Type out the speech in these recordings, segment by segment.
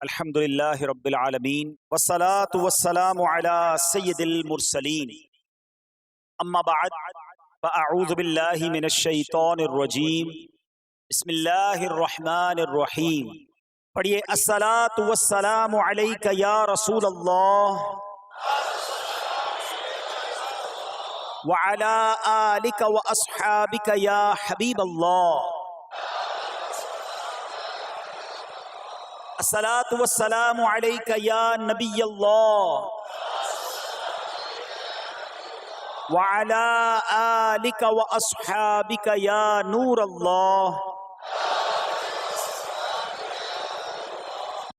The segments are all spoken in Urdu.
الحمدللہ رب العالمین والصلاة والسلام علی سید المرسلین اما بعد فاعوذ باللہ من الشیطان الرجیم بسم اللہ الرحمن الرحیم. پڑھیے الصلاة والسلام علیک یا رسول اللہ وعلی آلک واصحابک یا حبیب اللہ. الصلاة والسلام علیک یا نبی اللہ وعلی آلک واصحابک یا نور اللہ.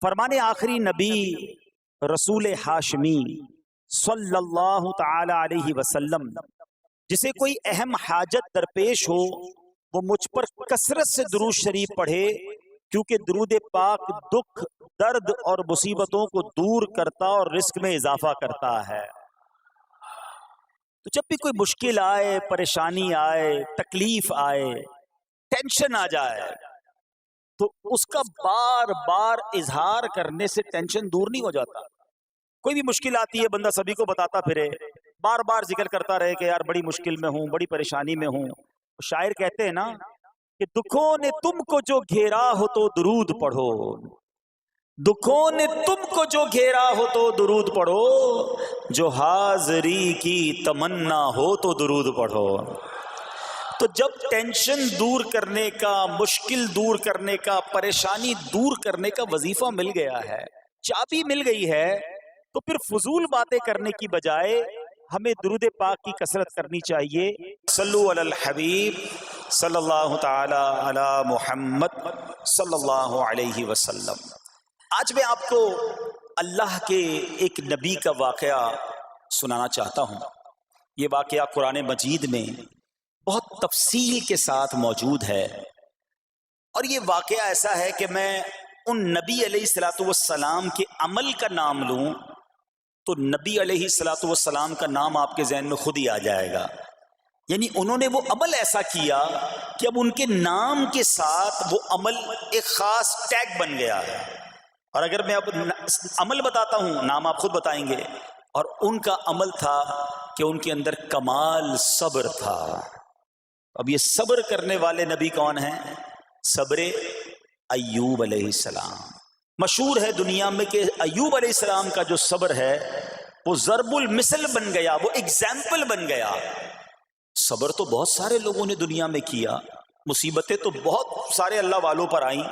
فرمان آخری نبی رسول ہاشمی صلی اللہ تعالی علیہ وسلم جسے کوئی اہم حاجت درپیش ہو وہ مجھ پر کثرت سے درود شریف پڑھے، کیونکہ درود پاک دکھ، درد اور مصیبتوں کو دور کرتا اور رزق میں اضافہ کرتا ہے. تو جب بھی کوئی مشکل آئے، پریشانی آئے، تکلیف آئے، ٹینشن آ جائے تو اس کا بار بار اظہار کرنے سے ٹینشن دور نہیں ہو جاتا. کوئی بھی مشکل آتی ہے بندہ سبھی کو بتاتا پھرے، بار بار ذکر کرتا رہے کہ یار بڑی مشکل میں ہوں، بڑی پریشانی میں ہوں. شاعر کہتے ہیں نا کہ دکھوں نے تم کو جو گھیرا ہو تو درود پڑھو، دکھوں نے تم کو جو گھیرا ہو تو درود پڑھو، جو حاضری کی تمنا ہو تو درود پڑھو. تو جب ٹینشن دور کرنے کا، مشکل دور کرنے کا، پریشانی دور کرنے کا وظیفہ مل گیا ہے، چابی مل گئی ہے، تو پھر فضول باتیں کرنے کی بجائے ہمیں درود پاک کی کثرت کرنی چاہیے. صلو علی الحبیب صلی اللہ تعالی علی محمد صلی اللہ علیہ وسلم. آج میں آپ کو اللہ کے ایک نبی کا واقعہ سنانا چاہتا ہوں. یہ واقعہ قرآن مجید میں بہت تفصیل کے ساتھ موجود ہے، اور یہ واقعہ ایسا ہے کہ میں ان نبی علیہ الصلوۃ والسلام کے عمل کا نام لوں تو نبی علیہ الصلوۃ والسلام کا نام آپ کے ذہن میں خود ہی آ جائے گا. یعنی انہوں نے وہ عمل ایسا کیا کہ اب ان کے نام کے ساتھ وہ عمل ایک خاص ٹیگ بن گیا ہے. اور اگر میں اب عمل بتاتا ہوں، نام آپ خود بتائیں گے. اور ان کا عمل تھا کہ ان کے اندر کمال صبر تھا. اب یہ صبر کرنے والے نبی کون ہیں؟ صبر ایوب علیہ السلام. مشہور ہے دنیا میں کہ ایوب علیہ السلام کا جو صبر ہے وہ ضرب المثل بن گیا، وہ ایگزامپل بن گیا. صبر تو بہت سارے لوگوں نے دنیا میں کیا، مصیبتیں تو بہت سارے اللہ والوں پر آئیں،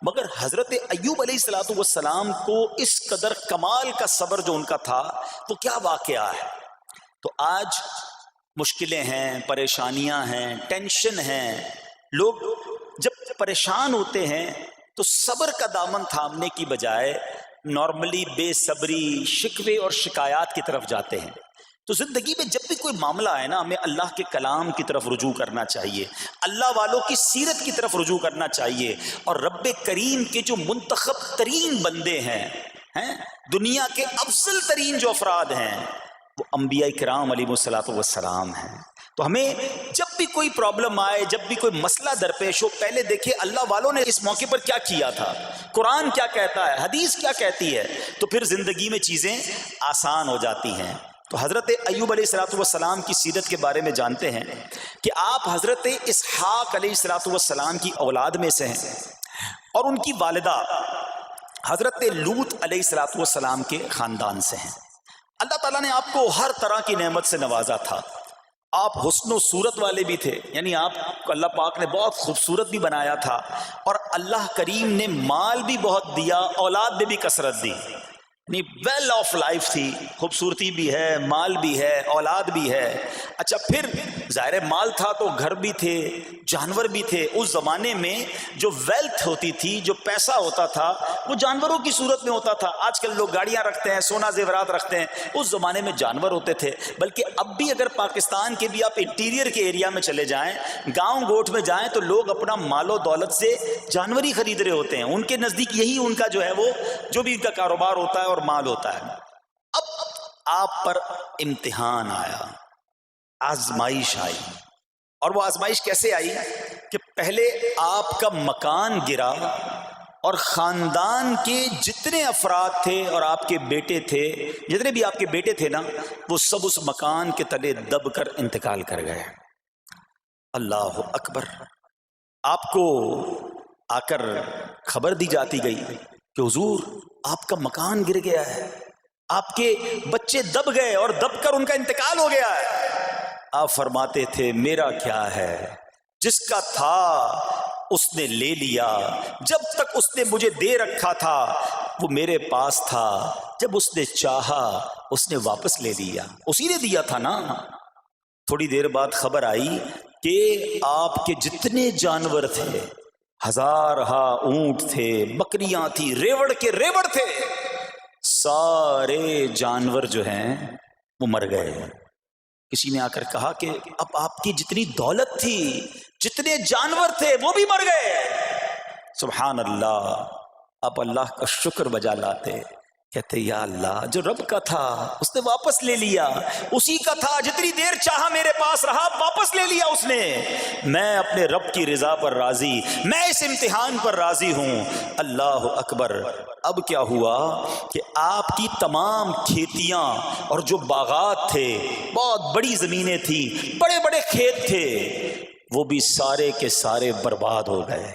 مگر حضرت ایوب علیہ السلام کو اس قدر کمال کا صبر جو ان کا تھا وہ کیا واقعہ ہے. تو آج مشکلیں ہیں، پریشانیاں ہیں، ٹینشن ہیں. لوگ جب پریشان ہوتے ہیں تو صبر کا دامن تھامنے کی بجائے نارملی بے صبری، شکوے اور شکایات کی طرف جاتے ہیں. تو زندگی میں جب بھی کوئی معاملہ آئے نا، ہمیں اللہ کے کلام کی طرف رجوع کرنا چاہیے، اللہ والوں کی سیرت کی طرف رجوع کرنا چاہیے. اور رب کریم کے جو منتخب ترین بندے ہیں دنیا کے افضل ترین جو افراد ہیں وہ انبیاء کرام علیہ الصلوۃ والسلام ہیں. تو ہمیں جب بھی کوئی پرابلم آئے، جب بھی کوئی مسئلہ درپیش ہو، پہلے دیکھیں اللہ والوں نے اس موقع پر کیا کیا تھا، قرآن کیا کہتا ہے، حدیث کیا کہتی ہے، تو پھر زندگی میں چیزیں آسان ہو جاتی ہیں. تو حضرت ایوب علیہ الصلوۃ والسلام کی سیرت کے بارے میں جانتے ہیں کہ آپ حضرت اسحاق علیہ الصلوۃ والسلام کی اولاد میں سے ہیں، اور ان کی والدہ حضرت لوط علیہ الصلوۃ والسلام کے خاندان سے ہیں. اللہ تعالیٰ نے آپ کو ہر طرح کی نعمت سے نوازا تھا. آپ حسن و صورت والے بھی تھے، یعنی آپ کو اللہ پاک نے بہت خوبصورت بھی بنایا تھا، اور اللہ کریم نے مال بھی بہت دیا، اولاد میں بھی کثرت دی. یعنی ویل آف لائف تھی، خوبصورتی بھی ہے، مال بھی ہے، اولاد بھی ہے. اچھا، پھر ظاہر مال تھا تو گھر بھی تھے، جانور بھی تھے. اس زمانے میں جو ویلتھ ہوتی تھی، جو پیسہ ہوتا تھا، وہ جانوروں کی صورت میں ہوتا تھا. آج کل لوگ گاڑیاں رکھتے ہیں، سونا زیورات رکھتے ہیں، اس زمانے میں جانور ہوتے تھے. بلکہ اب بھی اگر پاکستان کے بھی آپ انٹیریئر کے ایریا میں چلے جائیں، گاؤں گوٹھ میں جائیں، تو لوگ اپنا مال و دولت سے جانور ہی خرید رہے ہوتے ہیں. ان کے نزدیک یہی ان کا جو ہے وہ جو بھی ان کا کاروبار ہوتا ہے اور مال ہوتا ہے. اب آپ پر امتحان آیا، آزمائش آئی. اور وہ آزمائش کیسے آئی کہ پہلے آپ کا مکان گرا اور خاندان کے جتنے افراد تھے اور آپ کے بیٹے تھے، جتنے بھی آپ کے بیٹے تھے نا، وہ سب اس مکان کے تلے دب کر انتقال کر گئے۔ اللہ اکبر۔ آپ کو آ کر خبر دی جاتی گئی کہ حضور آپ کا مکان گر گیا ہے، آپ کے بچے دب گئے اور دب کر ان کا انتقال ہو گیا ہے۔ آپ فرماتے تھے میرا کیا ہے، جس کا تھا اس نے لے لیا، جب تک اس نے مجھے دے رکھا تھا وہ میرے پاس تھا، جب اس نے چاہا اس نے واپس لے لیا، اسی نے دیا تھا نا۔ تھوڑی دیر بعد خبر آئی کہ آپ کے جتنے جانور تھے، ہزارہا اونٹ تھے، بکریاں تھی، ریوڑ کے ریوڑ تھے، سارے جانور جو ہیں وہ مر گئے۔ کسی نے آ کر کہا کہ اب آپ کی جتنی دولت تھی، جتنے جانور تھے وہ بھی مر گئے۔ سبحان اللہ۔ آپ اللہ کا شکر بجا لاتے، کہتے یا اللہ جو رب کا تھا اس نے واپس لے لیا، اسی کا تھا، جتنی دیر چاہا میرے پاس رہا، واپس لے لیا اس نے۔ میں اپنے رب کی رضا پر راضی، میں اس امتحان پر راضی ہوں۔ اللہ اکبر۔ اب کیا ہوا کہ آپ کی تمام کھیتیاں اور جو باغات تھے، بہت بڑی زمینیں تھیں، بڑے بڑے کھیت تھے، وہ بھی سارے کے سارے برباد ہو گئے۔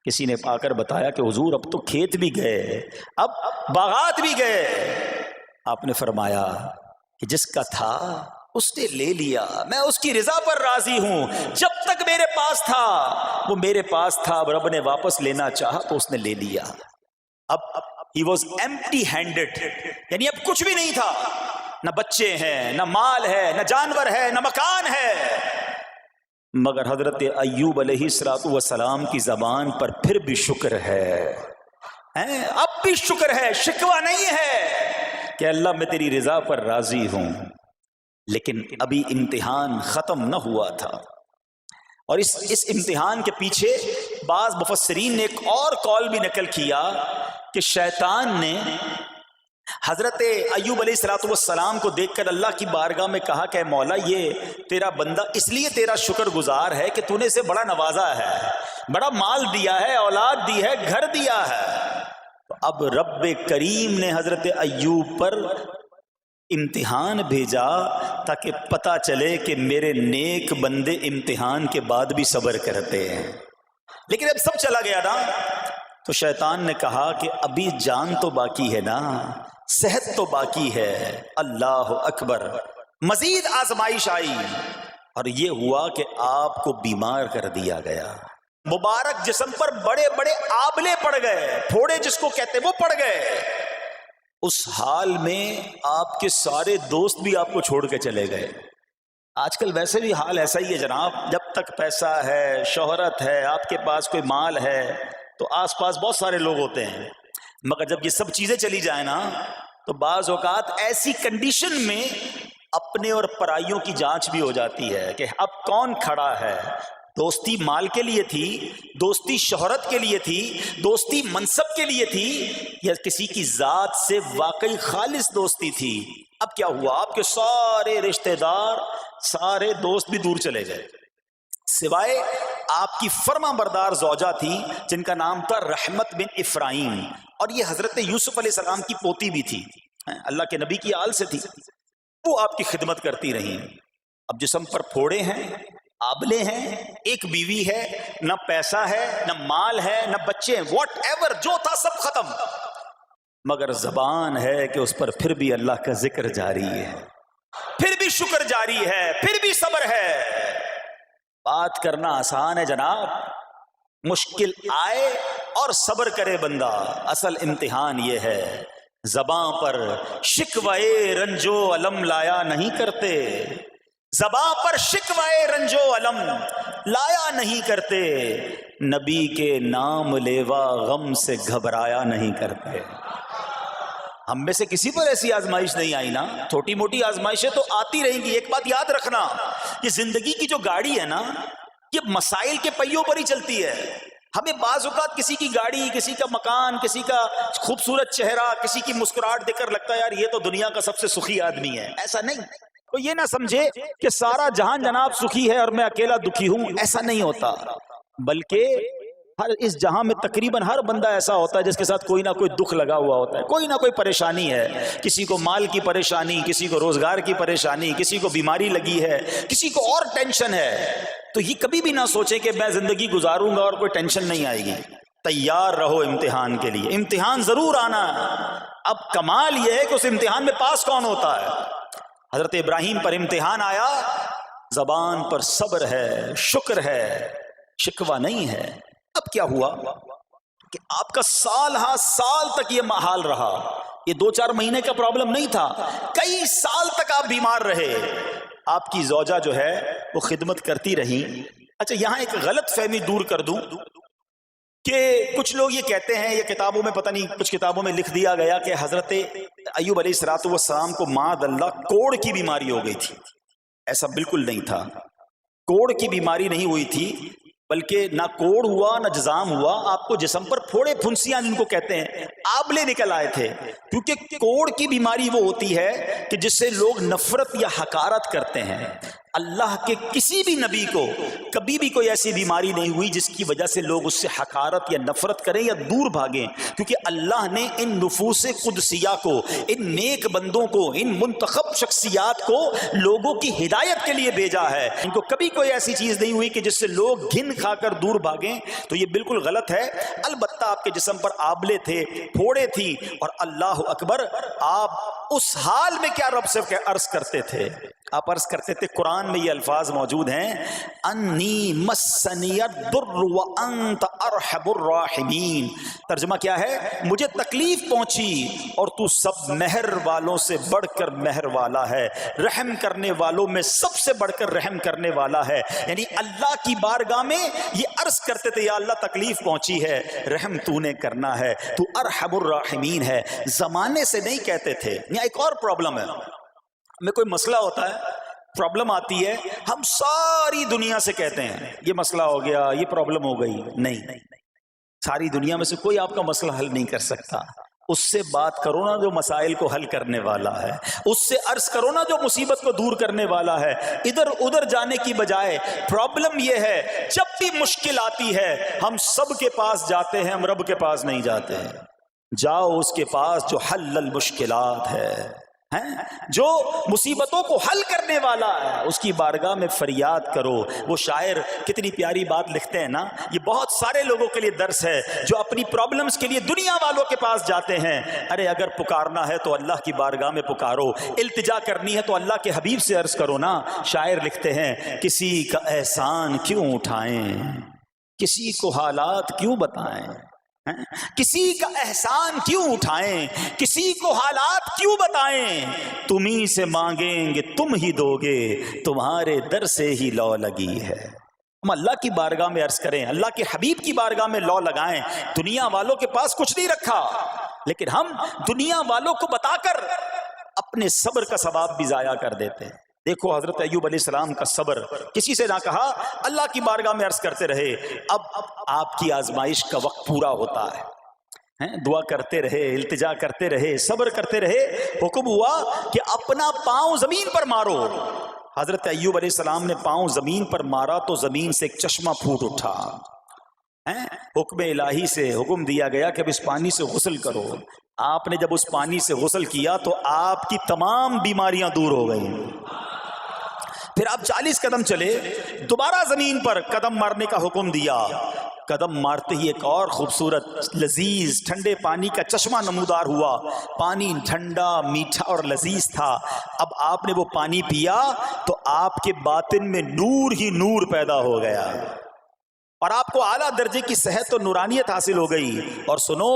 کسی نے آ کر بتایا کہ حضور اب تو کھیت بھی گئے، اب باغات بھی گئے۔ آپ نے فرمایا کہ جس کا تھا اس نے لے لیا، میں اس کی رضا پر راضی ہوں۔ جب تک میرے پاس تھا وہ میرے پاس تھا، اب رب نے واپس لینا چاہا تو اس نے لے لیا۔ اب he was empty handed، یعنی اب کچھ بھی نہیں تھا، نہ بچے ہیں، نہ مال ہے، نہ جانور ہے، نہ مکان ہے۔ مگر حضرت ایوب علیہ السلام کی زبان پر پھر بھی شکر ہے، اب بھی شکر ہے، شکوہ نہیں ہے کہ اللہ میں تیری رضا پر راضی ہوں۔ لیکن ابھی امتحان ختم نہ ہوا تھا، اور اس امتحان کے پیچھے بعض مفسرین نے ایک اور قول بھی نقل کیا کہ شیطان نے حضرت ایوب علیہ السلام کو دیکھ کر اللہ کی بارگاہ میں کہا کہ اے مولا یہ تیرا بندہ اس لیے تیرا شکر گزار ہے کہ تو نے اسے بڑا نوازا ہے، بڑا مال دیا ہے، اولاد دی ہے، گھر دیا ہے۔ تو اب رب کریم نے حضرت ایوب پر امتحان بھیجا تاکہ پتہ چلے کہ میرے نیک بندے امتحان کے بعد بھی صبر کرتے ہیں۔ لیکن اب سب چلا گیا نا، تو شیطان نے کہا کہ ابھی جان تو باقی ہے نا، صحت تو باقی ہے۔ اللہ اکبر۔ مزید آزمائش آئی اور یہ ہوا کہ آپ کو بیمار کر دیا گیا، مبارک جسم پر بڑے بڑے آبلے پڑ گئے، پھوڑے جس کو کہتے وہ پڑ گئے۔ اس حال میں آپ کے سارے دوست بھی آپ کو چھوڑ کے چلے گئے۔ آج کل ویسے بھی حال ایسا ہی ہے جناب، جب تک پیسہ ہے، شہرت ہے، آپ کے پاس کوئی مال ہے تو آس پاس بہت سارے لوگ ہوتے ہیں، مگر جب یہ سب چیزیں چلی جائیں نا تو بعض اوقات ایسی کنڈیشن میں اپنے اور پرائیوں کی جانچ بھی ہو جاتی ہے کہ اب کون کھڑا ہے۔ دوستی مال کے لیے تھی، دوستی شہرت کے لیے تھی، دوستی منصب کے لیے تھی، یا کسی کی ذات سے واقعی خالص دوستی تھی؟ اب کیا ہوا، آپ کے سارے رشتہ دار، سارے دوست بھی دور چلے گئے، سوائے آپ کی فرما بردار زوجہ تھی جن کا نام تھا رحمت بن افراہیم، اور یہ حضرت یوسف علیہ السلام کی پوتی بھی تھی، اللہ کے نبی کی آل سے تھی، وہ آپ کی خدمت کرتی رہیں۔ اب جسم پر پھوڑے ہیں، آبلے ہیں، ایک بیوی ہے، نہ پیسہ ہے، نہ مال ہے، نہ بچے ہیں، واٹ ایور جو تھا سب ختم، مگر زبان ہے کہ اس پر پھر بھی اللہ کا ذکر جاری ہے، پھر بھی شکر جاری ہے، پھر بھی صبر ہے۔ بات کرنا آسان ہے جناب، مشکل آئے اور صبر کرے بندہ، اصل امتحان یہ ہے۔ زباں پر شکوائے رنجو علم لایا نہیں کرتے، زباں پر شکوائے رنجو علم لایا نہیں کرتے، نبی کے نام لیوا غم سے گھبرایا نہیں کرتے۔ ہم میں سے کسی پر ایسی آزمائش نہیں آئی نا، چھوٹی موٹی آزمائشیں تو آتی رہیں گی۔ ایک بات یاد رکھنا، یہ زندگی کی جو گاڑی ہے نا، یہ مسائل کے پہیوں پر ہی چلتی ہے۔ ہمیں بعض اوقات کسی کی گاڑی، کسی کا مکان، کسی کا خوبصورت چہرہ، کسی کی مسکراہٹ دیکھ کر لگتا ہے یار یہ تو دنیا کا سب سے سخی آدمی ہے۔ ایسا نہیں، تو یہ نہ سمجھے کہ سارا جہان جناب سخی ہے اور میں اکیلا دکھی ہوں، ایسا نہیں ہوتا، بلکہ ہر اس جہاں میں تقریباً ہر بندہ ایسا ہوتا ہے جس کے ساتھ کوئی نہ کوئی دکھ لگا ہوا ہوتا ہے، کوئی نہ کوئی پریشانی ہے، کسی کو مال کی پریشانی، کسی کو روزگار کی پریشانی، کسی کو بیماری لگی ہے، کسی کو اور ٹینشن ہے۔ تو یہ کبھی بھی نہ سوچے کہ میں زندگی گزاروں گا اور کوئی ٹینشن نہیں آئے گی۔ تیار رہو امتحان کے لیے، امتحان ضرور آنا ہے۔ اب کمال یہ ہے کہ اس امتحان میں پاس کون ہوتا ہے۔ حضرت ابراہیم پر امتحان آیا، زبان پر صبر ہے، شکر ہے، شکوہ نہیں ہے۔ اب کیا ہوا کہ آپ کا سال ہاں سال تک یہ حال رہا، یہ 2-4 مہینے کا پرابلم نہیں تھا، کئی سال تک آپ بیمار رہے۔ آپ کی زوجہ جو ہے وہ خدمت کرتی رہی۔ اچھا یہاں ایک غلط فہمی دور کر دوں کہ کچھ لوگ یہ کہتے ہیں، یہ کتابوں میں پتہ نہیں کچھ کتابوں میں لکھ دیا گیا کہ حضرت ایوب علیہ السلام کو معاذ اللہ کوڑ کی بیماری ہو گئی تھی۔ ایسا بالکل نہیں تھا، کوڑ کی بیماری نہیں ہوئی تھی، بلکہ نہ کوڑ ہوا نہ جزام ہوا، آپ کو جسم پر پھوڑے پھنسیاں جن کو کہتے ہیں آبلے نکل آئے تھے۔ کیونکہ کوڑ کی بیماری وہ ہوتی ہے کہ جس سے لوگ نفرت یا حقارت کرتے ہیں۔ اللہ کے کسی بھی نبی کو کبھی بھی کوئی ایسی بیماری نہیں ہوئی جس کی وجہ سے لوگ اس سے حقارت یا نفرت کریں یا دور بھاگیں، کیونکہ اللہ نے ان نفوس قدسیہ کو، ان نیک بندوں کو، ان منتخب شخصیات کو لوگوں کی ہدایت کے لیے بھیجا ہے۔ ان کو کبھی کوئی ایسی چیز نہیں ہوئی کہ جس سے لوگ گھن کھا کر دور بھاگیں، تو یہ بالکل غلط ہے۔ البتہ آپ کے جسم پر آبلے تھے، پھوڑے تھی، اور اللہ اکبر آپ اس حال میں کیا رب سے عرض کرتے تھے؟ آپ عرض کرتے تھے، قرآن میں یہ الفاظ موجود ہیں، انی مسنی الضر وانت ارحم الراحمین۔ ترجمہ کیا ہے؟ مجھے تکلیف پہنچی اور تو سب مہر والوں سے بڑھ کر مہر والا ہے، رحم کرنے والوں میں سب سے بڑھ کر رحم کرنے والا ہے۔ یعنی اللہ کی بارگاہ میں یہ عرض کرتے تھے، یا اللہ تکلیف پہنچی ہے، رحم تو نے کرنا ہے، تو ارحم الراحمین ہے۔ زمانے سے نہیں کہتے تھے۔ یہاں ایک اور پرابلم ہے، میں کوئی مسئلہ ہوتا ہے، پرابلم آتی ہے، ہم ساری دنیا سے کہتے ہیں یہ مسئلہ ہو گیا، یہ پرابلم ہو گئی۔ نہیں، ساری دنیا میں سے کوئی آپ کا مسئلہ حل نہیں کر سکتا۔ اس سے بات کرو نا جو مسائل کو حل کرنے والا ہے، اس سے عرض کرو نا جو مصیبت کو دور کرنے والا ہے۔ ادھر ادھر جانے کی بجائے پرابلم یہ ہے، جب بھی مشکل آتی ہے ہم سب کے پاس جاتے ہیں، ہم رب کے پاس نہیں جاتے ہیں۔ جاؤ اس کے پاس جو حل المشکلات ہے، جو مصیبتوں کو حل کرنے والا ہے، اس کی بارگاہ میں فریاد کرو۔ وہ شاعر کتنی پیاری بات لکھتے ہیں نا، یہ بہت سارے لوگوں کے لیے درس ہے جو اپنی پرابلمز کے لیے دنیا والوں کے پاس جاتے ہیں۔ ارے اگر پکارنا ہے تو اللہ کی بارگاہ میں پکارو، التجا کرنی ہے تو اللہ کے حبیب سے عرض کرو نا۔ شاعر لکھتے ہیں، کسی کا احسان کیوں اٹھائیں، کسی کو حالات کیوں بتائیں، کسی کا احسان کیوں اٹھائیں، کسی کو حالات کیوں بتائیں، تمہیں سے مانگیں گے تم ہی دو گے، تمہارے در سے ہی لو لگی ہے۔ ہم اللہ کی بارگاہ میں عرض کریں، اللہ کے حبیب کی بارگاہ میں لو لگائیں۔ دنیا والوں کے پاس کچھ نہیں رکھا، لیکن ہم دنیا والوں کو بتا کر اپنے صبر کا ثواب بھی ضائع کر دیتے ہیں۔ دیکھو حضرت ایوب علیہ السلام کا صبر، کسی سے نہ کہا، اللہ کی بارگاہ میں عرض کرتے رہے۔ اب آپ کی آزمائش کا وقت پورا ہوتا ہے، دعا کرتے رہے، التجا کرتے رہے، صبر کرتے رہے۔ حکم ہوا کہ اپنا پاؤں زمین پر مارو۔ حضرت ایوب علیہ السلام نے پاؤں زمین پر مارا تو زمین سے ایک چشمہ پھوٹ اٹھا۔ حکم الہی سے حکم دیا گیا کہ اب اس پانی سے غسل کرو۔ آپ نے جب اس پانی سے غسل کیا تو آپ کی تمام بیماریاں دور ہو گئیں۔ پھر آپ 40 قدم چلے، دوبارہ زمین پر قدم مارنے کا حکم دیا۔ قدم مارتے ہی ایک اور خوبصورت لذیذ ٹھنڈے پانی کا چشمہ نمودار ہوا۔ پانی ٹھنڈا، میٹھا اور لذیذ تھا۔ اب آپ نے وہ پانی پیا تو آپ کے باطن میں نور ہی نور پیدا ہو گیا، اور آپ کو اعلیٰ درجے کی صحت و نورانیت حاصل ہو گئی۔ اور سنو،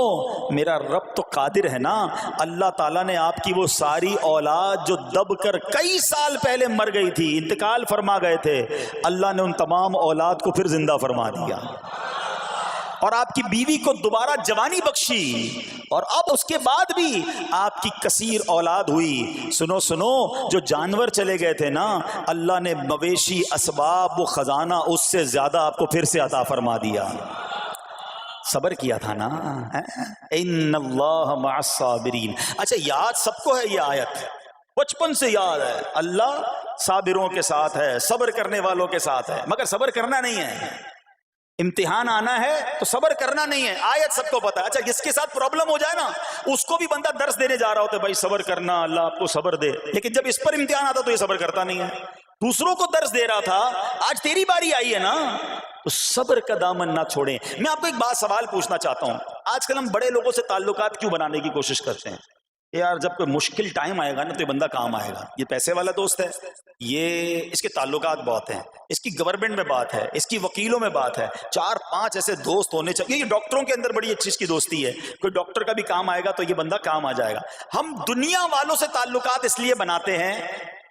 میرا رب تو قادر ہے نا، اللہ تعالیٰ نے آپ کی وہ ساری اولاد جو دب کر کئی سال پہلے مر گئی تھی، انتقال فرما گئے تھے، اللہ نے ان تمام اولاد کو پھر زندہ فرما دیا، اور آپ کی بیوی کو دوبارہ جوانی بخشی، اور اب اس کے بعد بھی آپ کی کثیر اولاد ہوئی۔ سنو سنو، جو جانور چلے گئے تھے نا، اللہ نے مویشی، اسباب و خزانہ اس سے زیادہ آپ کو پھر سے عطا فرما دیا۔ صبر کیا تھا نا، ان اللہ مع الصابرین۔ اچھا، یاد سب کو ہے یہ آیت، بچپن سے یاد ہے، اللہ صابروں کے ساتھ ہے، صبر کرنے والوں کے ساتھ ہے، مگر صبر کرنا نہیں ہے، امتحان آنا ہے تو صبر کرنا نہیں ہے، آیت سب کو پتا ہے. اچھا جس کے ساتھ پرابلم ہو جائے نا اس کو بھی بندہ درس دینے جا رہا ہوتا ہے، بھائی صبر کرنا، اللہ آپ کو صبر دے، لیکن جب اس پر امتحان آتا تو یہ صبر کرتا نہیں ہے. دوسروں کو درس دے رہا تھا، آج تیری باری آئی ہے نا، تو صبر کا دامن نہ چھوڑیں. میں آپ کو ایک بات سوال پوچھنا چاہتا ہوں. آج کل ہم بڑے لوگوں سے تعلقات کیوں بنانے کی کوشش کرتے ہیں؟ یار جب کوئی مشکل ٹائم آئے گا نا تو یہ بندہ کام آئے گا، یہ پیسے والا دوست ہے، یہ اس کے تعلقات بہت ہیں، اس کی گورنمنٹ میں بات ہے، اس کی وکیلوں میں بات ہے، 4-5 ایسے دوست ہونے چاہیے. یہ ڈاکٹروں کے اندر بڑی اچھی اس کی دوستی ہے، کوئی ڈاکٹر کا بھی کام آئے گا تو یہ بندہ کام آ جائے گا. ہم دنیا والوں سے تعلقات اس لیے بناتے ہیں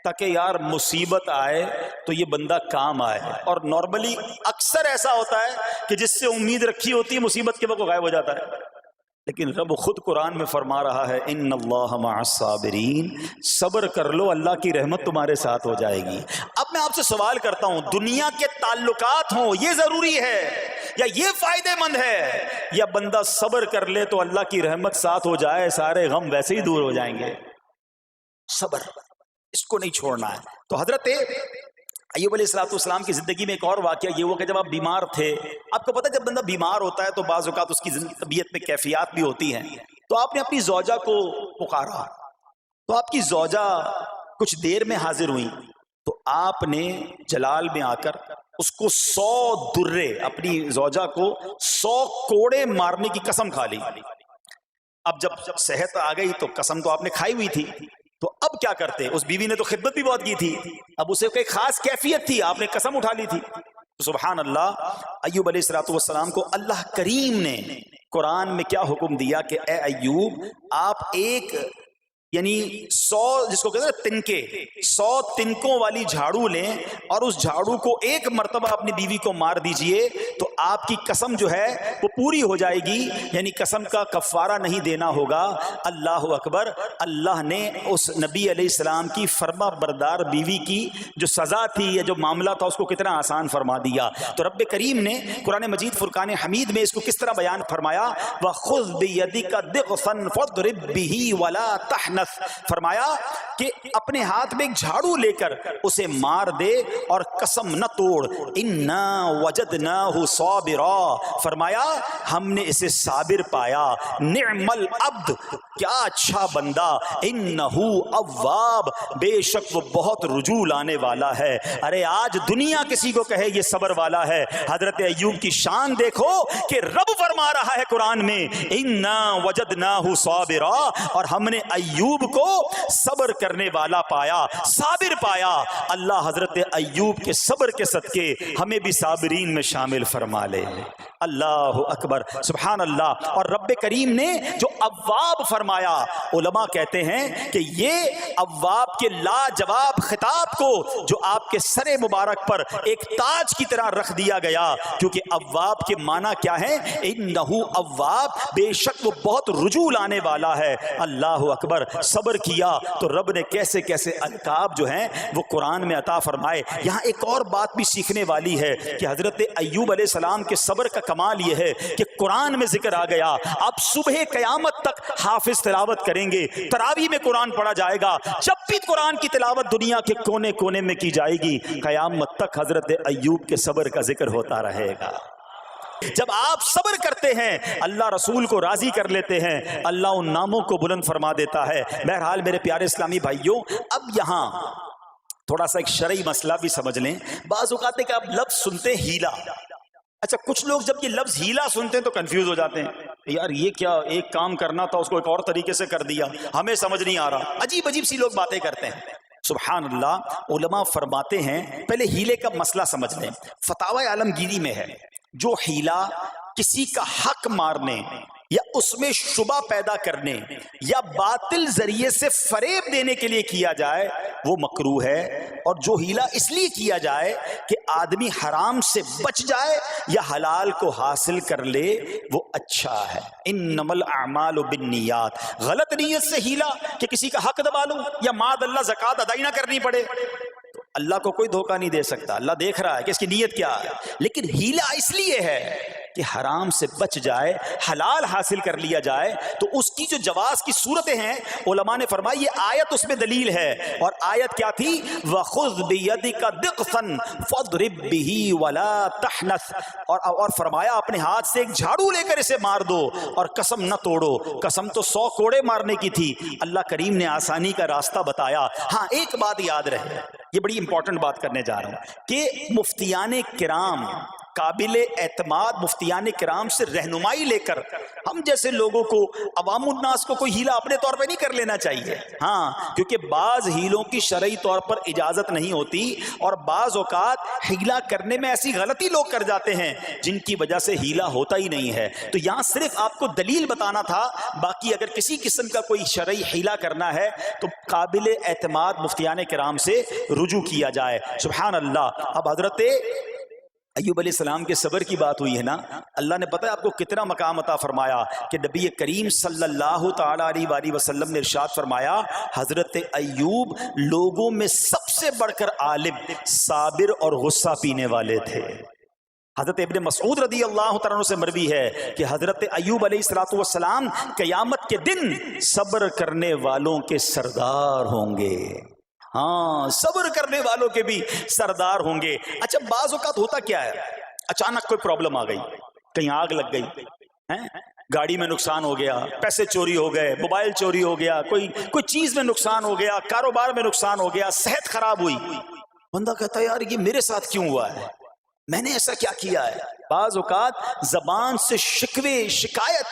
تاکہ یار مصیبت آئے تو یہ بندہ کام آئے. اور نارملی اکثر ایسا ہوتا ہے کہ جس سے امید رکھی ہوتی ہے مصیبت کے وقت غائب ہو جاتا ہے. لیکن رب خود قرآن میں فرما رہا ہے ان اللہ مع الصابرین، صبر کر لو اللہ کی رحمت تمہارے ساتھ ہو جائے گی. اب میں آپ سے سوال کرتا ہوں، دنیا کے تعلقات ہوں یہ ضروری ہے یا یہ فائدہ مند ہے، یا بندہ صبر کر لے تو اللہ کی رحمت ساتھ ہو جائے، سارے غم ویسے ہی دور ہو جائیں گے؟ صبر اس کو نہیں چھوڑنا ہے. تو حضرت ایوب علیہ السلام کی زندگی میں ایک اور واقعہ یہ ہوا کہ جب آپ بیمار تھے، آپ کو پتہ جب بندہ بیمار ہوتا ہے تو بعض اوقات اس کی طبیعت میں کیفیات بھی ہوتی ہیں، تو آپ نے اپنی زوجہ کو پکارا، تو آپ کی زوجہ کچھ دیر میں حاضر ہوئی، تو آپ نے جلال میں آ کر اس کو 100 درے، اپنی زوجہ کو 100 کوڑے مارنے کی قسم کھا لی. اب جب صحت آ گئی تو قسم تو آپ نے کھائی ہوئی تھی، تو اب کیا کرتے؟ اس بیوی نے تو خدمت بھی بہت کی تھی، اب اسے کوئی خاص کیفیت تھی، آپ نے قسم اٹھا لی تھی. سبحان اللہ، ایوب علیہ السلام کو اللہ کریم نے قرآن میں کیا حکم دیا کہ اے ایوب آپ ایک یعنی 100 جس کو کہتے ہیں تنکے، 100 تنکوں والی جھاڑو لیں اور اس جھاڑو کو ایک مرتبہ اپنی بیوی کو مار دیجئے تو آپ کی قسم جو ہے وہ پوری ہو جائے گی، یعنی قسم کا کفارہ نہیں دینا ہوگا. اللہ اکبر. اللہ نے اس نبی علیہ السلام کی فرما بردار بیوی کی جو سزا تھی یا جو معاملہ تھا اس کو کتنا آسان فرما دیا. تو رب کریم نے قرآن مجید فرقان حمید میں اس کو کس طرح بیان فرمایا، وَخُذْ بِيَدِكَ ضِغْثًا فَاضْرِب بِهِ وَلَا تَحْنَثْ، فرمایا کہ اپنے ہاتھ میں ایک جھاڑو لے کر اسے مار دے اور قسم نہ توڑ. اِنَّا وَجَدْنَاهُ صَابِرًا، فرمایا ہم نے اسے صابر پایا. نعم العبد، کیا اچھا بندہ. اِنَّهُ اواب، بے شک وہ بہت رجوع لانے والا ہے. ارے آج دنیا کسی کو کہے یہ صبر والا ہے، حضرت ایوب کی شان دیکھو کہ رب فرما رہا ہے قرآن میں اِنَّا وَجَدْنَاهُ صَابِرًا، اور ہم نے ایوب کو صبر کرنے والا پایا، صابر پایا. اللہ حضرت ایوب کے صبر کے صدقے ہمیں بھی صابرین میں شامل فرما لے. اللہ اکبر، سبحان اللہ. اور رب کریم نے جو اواب فرمایا، علماء کہتے ہیں کہ یہ اواب کے لاجواب خطاب کو جو آپ کے سر مبارک پر ایک تاج کی طرح رکھ دیا گیا، کیونکہ اواب کے معنی کیا ہے؟ انہو اواب، بے شک وہ بہت رجوع لانے والا ہے. اللہ اکبر. صبر کیا تو رب نے کیسے کیسے القاب جو ہیں وہ قرآن میں عطا فرمائے. یہاں ایک اور بات بھی سیکھنے والی ہے کہ حضرت ایوب علیہ السلام کے صبر کا کمال یہ ہے کہ قرآن میں ذکر آ گیا، اب صبح قیامت تک حافظ تلاوت کریں گے، تراویح میں قرآن پڑھا جائے گا، جب بھی قرآن کی تلاوت دنیا کے کونے کونے میں کی جائے گی، قیامت تک حضرت ایوب کے صبر کا ذکر ہوتا رہے گا. جب آپ صبر کرتے ہیں اللہ رسول کو راضی کر لیتے ہیں، اللہ ان ناموں کو بلند فرما دیتا ہے. بہرحال میرے پیارے اسلامی بھائیوں، اب یہاں تھوڑا سا ایک شرعی مسئلہ بھی سمجھ لیں. بعض اوقات ہے کہ آپ لفظ سنتے ہیلا، اچھا کچھ لوگ جب یہ لفظ ہیلا سنتے ہیں تو کنفیوز ہو جاتے ہیں، یار یہ کیا، ایک کام کرنا تھا اس کو ایک اور طریقے سے کر دیا، ہمیں سمجھ نہیں آ رہا. عجیب عجیب سی لوگ باتیں کرتے ہیں. سبحان اللہ. علماء فرماتے ہیں پہلے ہیلے کا مسئلہ سمجھ لیں. فتاوی عالمگیری میں ہے جو ہیلا کسی کا حق مارنے یا اس میں شبہ پیدا کرنے یا باطل ذریعے سے فریب دینے کے لیے کیا جائے وہ مکروہ ہے، اور جو ہیلا اس لیے کیا جائے کہ آدمی حرام سے بچ جائے یا حلال کو حاصل کر لے وہ اچھا ہے. انما الاعمال بالنیات، غلط نیت سے ہیلا کہ کسی کا حق دبا لوں یا معاذ اللہ زکوٰۃ ادا ہی نہ کرنی پڑے، تو اللہ کو کوئی دھوکہ نہیں دے سکتا، اللہ دیکھ رہا ہے کہ اس کی نیت کیا ہے. لیکن ہیلا اس لیے ہے کہ حرام سے بچ جائے، حلال حاصل کر لیا جائے، تو اس کی جو جواز کی صورتیں ہیں علماء نے فرمایا یہ آیت اس میں دلیل ہے. اور آیت کیا تھی؟ وَخُذْ بِيَدِكَ ضِغْثًا فَاضْرِبْ بِهِ وَلَا تَحْنَثْ، اور فرمایا اپنے ہاتھ سے ایک جھاڑو لے کر اسے مار دو اور قسم نہ توڑو. قسم تو 100 کوڑے مارنے کی تھی، اللہ کریم نے آسانی کا راستہ بتایا. ہاں ایک بات یاد رہے، یہ بڑی امپورٹنٹ بات کرنے جا رہا ہوں کہ مفتیان کرام، قابل اعتماد مفتیان کرام سے رہنمائی لے کر ہم جیسے لوگوں کو، عوام الناس کو کوئی ہیلا اپنے طور پہ نہیں کر لینا چاہیے. ہاں کیونکہ بعض ہیلوں کی شرعی طور پر اجازت نہیں ہوتی، اور بعض اوقات ہیلا کرنے میں ایسی غلطی لوگ کر جاتے ہیں جن کی وجہ سے ہیلا ہوتا ہی نہیں ہے. تو یہاں صرف آپ کو دلیل بتانا تھا، باقی اگر کسی قسم کا کوئی شرعی ہیلا کرنا ہے تو قابل اعتماد مفتیان کرام سے رجوع کیا جائے. سبحان اللہ. اب حضرت ایوب علیہ السلام کے صبر کی بات ہوئی ہے نا، اللہ نے پتہ ہے آپ کو کتنا مقام عطا فرمایا کہ نبی کریم صلی اللہ تعالی علیہ وآلہ وسلم نے ارشاد فرمایا حضرت ایوب لوگوں میں سب سے بڑھ کر عالم، صابر اور غصہ پینے والے تھے. حضرت ابن مسعود رضی اللہ تعالیٰ عنہ سے مروی ہے کہ حضرت ایوب علیہ السلام قیامت کے دن صبر کرنے والوں کے سردار ہوں گے. ہاں صبر کرنے والوں کے بھی سردار ہوں گے. اچھا بعض اوقات ہوتا کیا ہے، اچانک کوئی پرابلم آ گئی، کہیں آگ لگ گئی، گاڑی میں نقصان ہو گیا، پیسے چوری ہو گئے، موبائل چوری ہو گیا، کوئی چیز میں نقصان ہو گیا، کاروبار میں نقصان ہو گیا، صحت خراب ہوئی. بندہ کہتا ہے یار یہ میرے ساتھ کیوں ہوا ہے، میں نے ایسا کیا کیا ہے. بعض اوقات زبان سے شکوے، شکایت،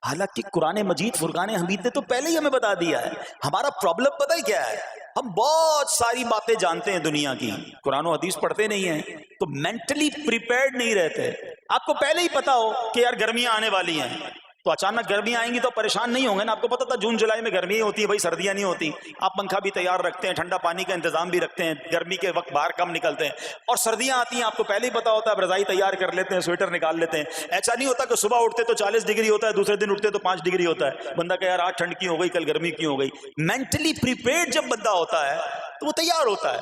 حالانکہ قرآن مجید فرقان حمید نے تو پہلے ہی ہمیں بتا دیا ہے. ہمارا پرابلم پتہ ہی کیا ہے، ہم بہت ساری باتیں جانتے ہیں دنیا کی، قرآن و حدیث پڑھتے نہیں ہیں تو مینٹلی پریپیئرڈ نہیں رہتے. آپ کو پہلے ہی پتا ہو کہ یار گرمیاں آنے والی ہیں، تو اچانک گرمیاں آئیں گی تو پریشان نہیں ہوں گے نا. آپ کو پتا تھا جون جولائی میں گرمیاں ہوتی ہیں بھائی، سردیاں نہیں ہوتی. آپ پنکھا بھی تیار رکھتے ہیں، ٹھنڈا پانی کا انتظام بھی رکھتے ہیں، گرمی کے وقت باہر کم نکلتے ہیں. اور سردیاں آتی ہیں آپ کو پہلے ہی پتا ہوتا ہے، رضائی تیار کر لیتے ہیں، سویٹر نکال لیتے ہیں. ایسا نہیں ہوتا کہ صبح اٹھتے تو 40 ڈگری ہوتا ہے، دوسرے دن اٹھتے تو 5 ڈگری ہوتا ہے. بندہ کہ یار آج ٹھنڈ کیوں ہو گئی، کل گرمی کیوں ہو گئی. مینٹلی پریپیئرڈ جب بندہ ہوتا ہے تو وہ تیار ہوتا ہے.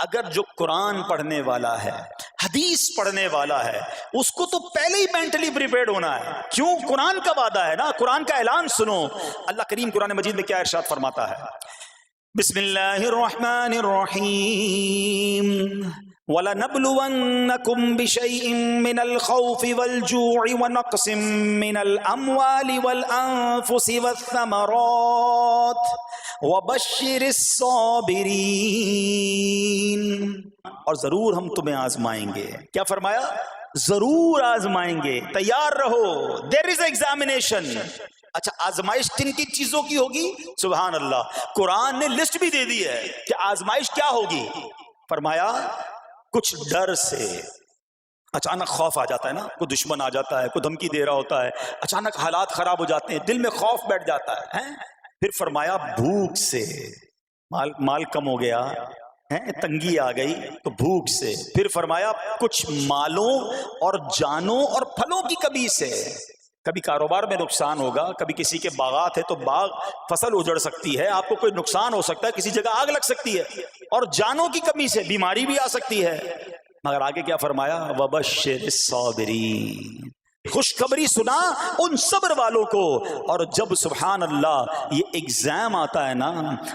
اگر جو قرآن پڑھنے والا ہے، حدیث پڑھنے والا ہے، اس کو تو پہلے ہی مینٹلی پریپیئرڈ ہونا ہے. کیوں؟ قرآن کا وعدہ ہے نا، قرآن کا اعلان سنو. اللہ کریم قرآن مجید میں کیا ارشاد فرماتا ہے؟ بسم اللہ الرحمن الرحیم وَلَنَبْلُوَنَّكُمْ بِشَيْءٍ مِّنَ الْخَوْفِ وَالْجُوعِ وَنَقْصٍ مِّنَ الْأَمْوَالِ وَالْأَنفُسِ وَالثَّمَرَاتِ وَبَشِّرِ الصَّابِرِينَ. اور ضرور ہم تمہیں آزمائیں گے. کیا فرمایا؟ ضرور آزمائیں گے، تیار رہو. there is examination. اچھا آزمائش کن کی چیزوں کی ہوگی؟ سبحان اللہ. قرآن نے لسٹ بھی دے دی ہے کہ آزمائش کیا ہوگی. فرمایا کچھ ڈر سے، اچانک خوف آ جاتا ہے نا، کوئی دشمن آ جاتا ہے، کوئی دھمکی دے رہا ہوتا ہے، اچانک حالات خراب ہو جاتے ہیں، دل میں خوف بیٹھ جاتا ہے. پھر فرمایا بھوک سے، مال کم ہو گیا، تنگی آ گئی تو بھوک سے. پھر فرمایا کچھ مالوں اور جانوں اور پھلوں کی کمی سے. کبھی کاروبار میں نقصان ہوگا، کبھی کسی کے باغات ہے تو باغ فصل اجڑ سکتی ہے، آپ کو کوئی نقصان ہو سکتا ہے، کسی جگہ آگ لگ سکتی ہے، اور جانوں کی کمی سے بیماری بھی آ سکتی ہے. مگر آگے کیا فرمایا؟ وَبَشِّرِ الصَّابِرِينَ. خوشخبری سنا ان صبر والوں کو. اور جب سبحان اللہ یہ ایگزام آتا ہے نا،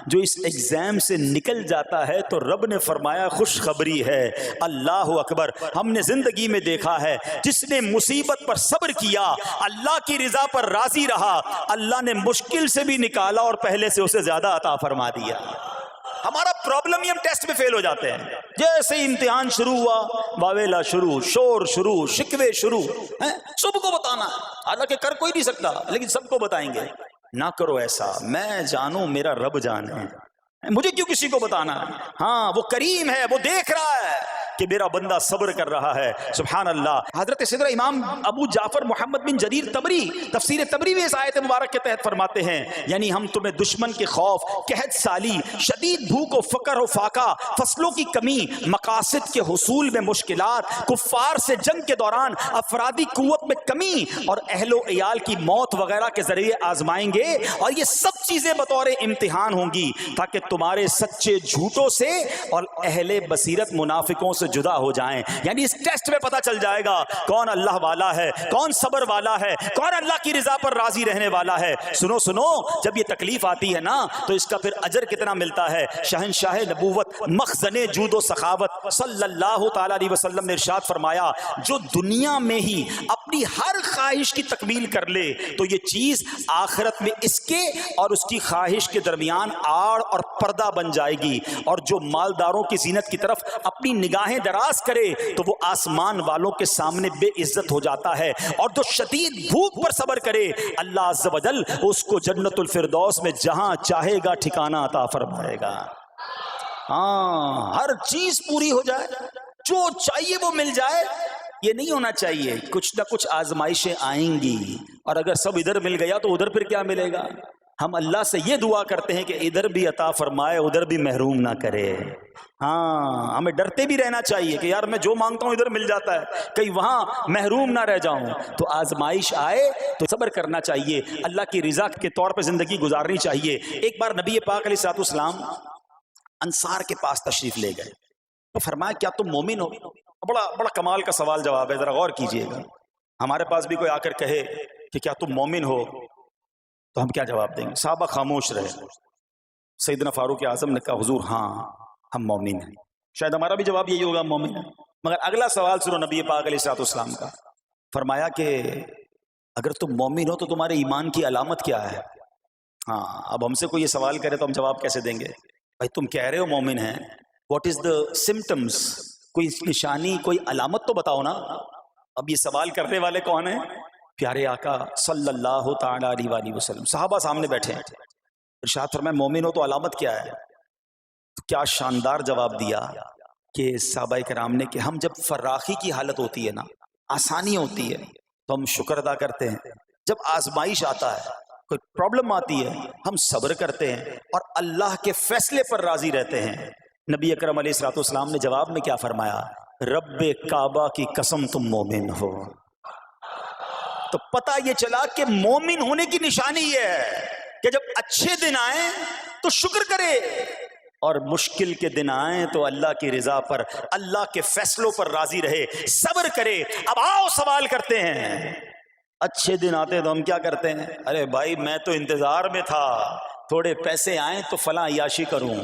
جو اس ایگزام سے نکل جاتا ہے تو رب نے فرمایا خوشخبری ہے. اللہ اکبر. ہم نے زندگی میں دیکھا ہے جس نے مصیبت پر صبر کیا، اللہ کی رضا پر راضی رہا، اللہ نے مشکل سے بھی نکالا اور پہلے سے اسے زیادہ عطا فرما دیا. ہمارا پرابلم ہی ہم ٹیسٹ میں فیل ہو جاتے ہیں. جیسے امتحان شروع ہوا، واویلا شروع، شور شروع، شکوے شروع. سب کو بتانا، حالانکہ کر کوئی نہیں سکتا لیکن سب کو بتائیں گے. نہ کرو ایسا، میں جانوں میرا رب جانے، مجھے کیوں کسی کو بتانا ہے. ہاں وہ کریم ہے، وہ دیکھ رہا ہے کہ میرا بندہ صبر کر رہا ہے. سبحان اللہ. حضرت سیدنا امام ابو جعفر محمد بن جریر طبری تفسیر طبری میں اس آیت مبارک کے تحت فرماتے ہیں، یعنی ہم تمہیں دشمن کے خوف، قحط سالی، شدید بھوک و فقر و فاقہ، فصلوں کی کمی، مقاصد کے حصول میں مشکلات، کفار سے جنگ کے دوران افرادی قوت میں کمی اور اہل و عیال کی موت وغیرہ کے ذریعے آزمائیں گے. اور یہ سب چیزیں بطور امتحان ہوں گی تاکہ تمہارے سچے جھوٹوں سے اور اہل بصیرت منافقوں سے جدا ہو جائیں. یعنی اس ٹیسٹ میں پتہ چل جائے گا کون اللہ والا ہے, کون صبر والا ہے, کون اللہ کی رضا پر راضی رہنے والا ہے. سنو سنو, جب یہ تکلیف آتی ہے نا تو اس کا پھر اجر کتنا ملتا ہے. شہنشاہ نبوت مخزن جود و سخاوت صلی اللہ تعالی علیہ وسلم نے ارشاد فرمایا, جو دنیا میں ہی اپنی ہر خواہش کی تکمیل کر لے تو یہ چیز آخرت میں اس کے اور اس کی خواہش کے درمیان آڑ اور پردہ بن جائے گی. اور جو مالداروں کی زینت کی طرف اپنی نگاہیں دراز کرے تو وہ آسمان والوں کے سامنے بے عزت ہو جاتا ہے. اور جو شدید بھوک پر صبر کرے اللہ عز و جل اس کو جنت الفردوس میں جہاں چاہے گا ٹھکانہ عطا فرمائے گا. ہاں, ہر چیز پوری ہو جائے, جو چاہیے وہ مل جائے, یہ نہیں ہونا چاہیے. کچھ نہ کچھ آزمائشیں آئیں گی, اور اگر سب ادھر مل گیا تو ادھر پھر کیا ملے گا. ہم اللہ سے یہ دعا کرتے ہیں کہ ادھر بھی عطا فرمائے, ادھر بھی محروم نہ کرے. ہاں, ہمیں ڈرتے بھی رہنا چاہیے کہ یار میں جو مانگتا ہوں ادھر مل جاتا ہے, کہیں وہاں محروم نہ رہ جاؤں. تو آزمائش آئے تو صبر کرنا چاہیے, اللہ کی رضا کے طور پہ زندگی گزارنی چاہیے. ایک بار نبی پاک علیہ الصلوۃ والسلام انصار کے پاس تشریف لے گئے تو فرمایا کیا تم مومن ہو؟ بڑا کمال کا سوال جواب ہے, ذرا غور کیجئے گا. ہمارے پاس بھی کوئی آ کر کہے کہ کیا تم مومن ہو تو ہم کیا جواب دیں گے؟ صحابہ خاموش رہے. سیدنا فاروق اعظم نے کہا حضور ہاں ہم مومن ہیں. شاید ہمارا بھی جواب یہی ہوگا, مومن ہیں. مگر اگلا سوال سنو نبی پاک علیہ الصلوۃ والسلام کا. فرمایا کہ اگر تم مومن ہو تو تمہارے ایمان کی علامت کیا ہے؟ ہاں, اب ہم سے کوئی یہ سوال کرے تو ہم جواب کیسے دیں گے؟ بھائی تم کہہ رہے ہو مومن ہیں, واٹ از دا سمٹمز, کوئی نشانی, کوئی علامت تو بتاؤ نا. اب یہ سوال کرنے والے کون ہیں؟ پیارے آقا صلی اللہ تعالی علیہ وآلہ وسلم. صحابہ سامنے بیٹھے ہیں. ارشاد فرمایا مومن ہو تو علامت کیا ہے؟ تو کیا شاندار جواب دیا کہ صحابہ کرام نے کہ ہم جب فراخی کی حالت ہوتی ہے نا, آسانی ہوتی ہے, تو ہم شکر ادا کرتے ہیں. جب آزمائش آتا ہے, کوئی پرابلم آتی ہے, ہم صبر کرتے ہیں اور اللہ کے فیصلے پر راضی رہتے ہیں. نبی اکرم علیہ الصلوۃ والسلام نے جواب میں کیا فرمایا؟ رب کعبہ کی قسم تم مومن ہو. تو پتہ یہ چلا کہ مومن ہونے کی نشانی یہ ہے کہ جب اچھے دن آئیں تو شکر کرے, اور مشکل کے دن آئیں تو اللہ کی رضا پر, اللہ کے فیصلوں پر راضی رہے, صبر کرے. اب آؤ سوال کرتے ہیں. اچھے دن آتے تو ہم کیا کرتے ہیں؟ ارے بھائی میں تو انتظار میں تھا, تھوڑے پیسے آئیں تو فلاں عیاشی کروں,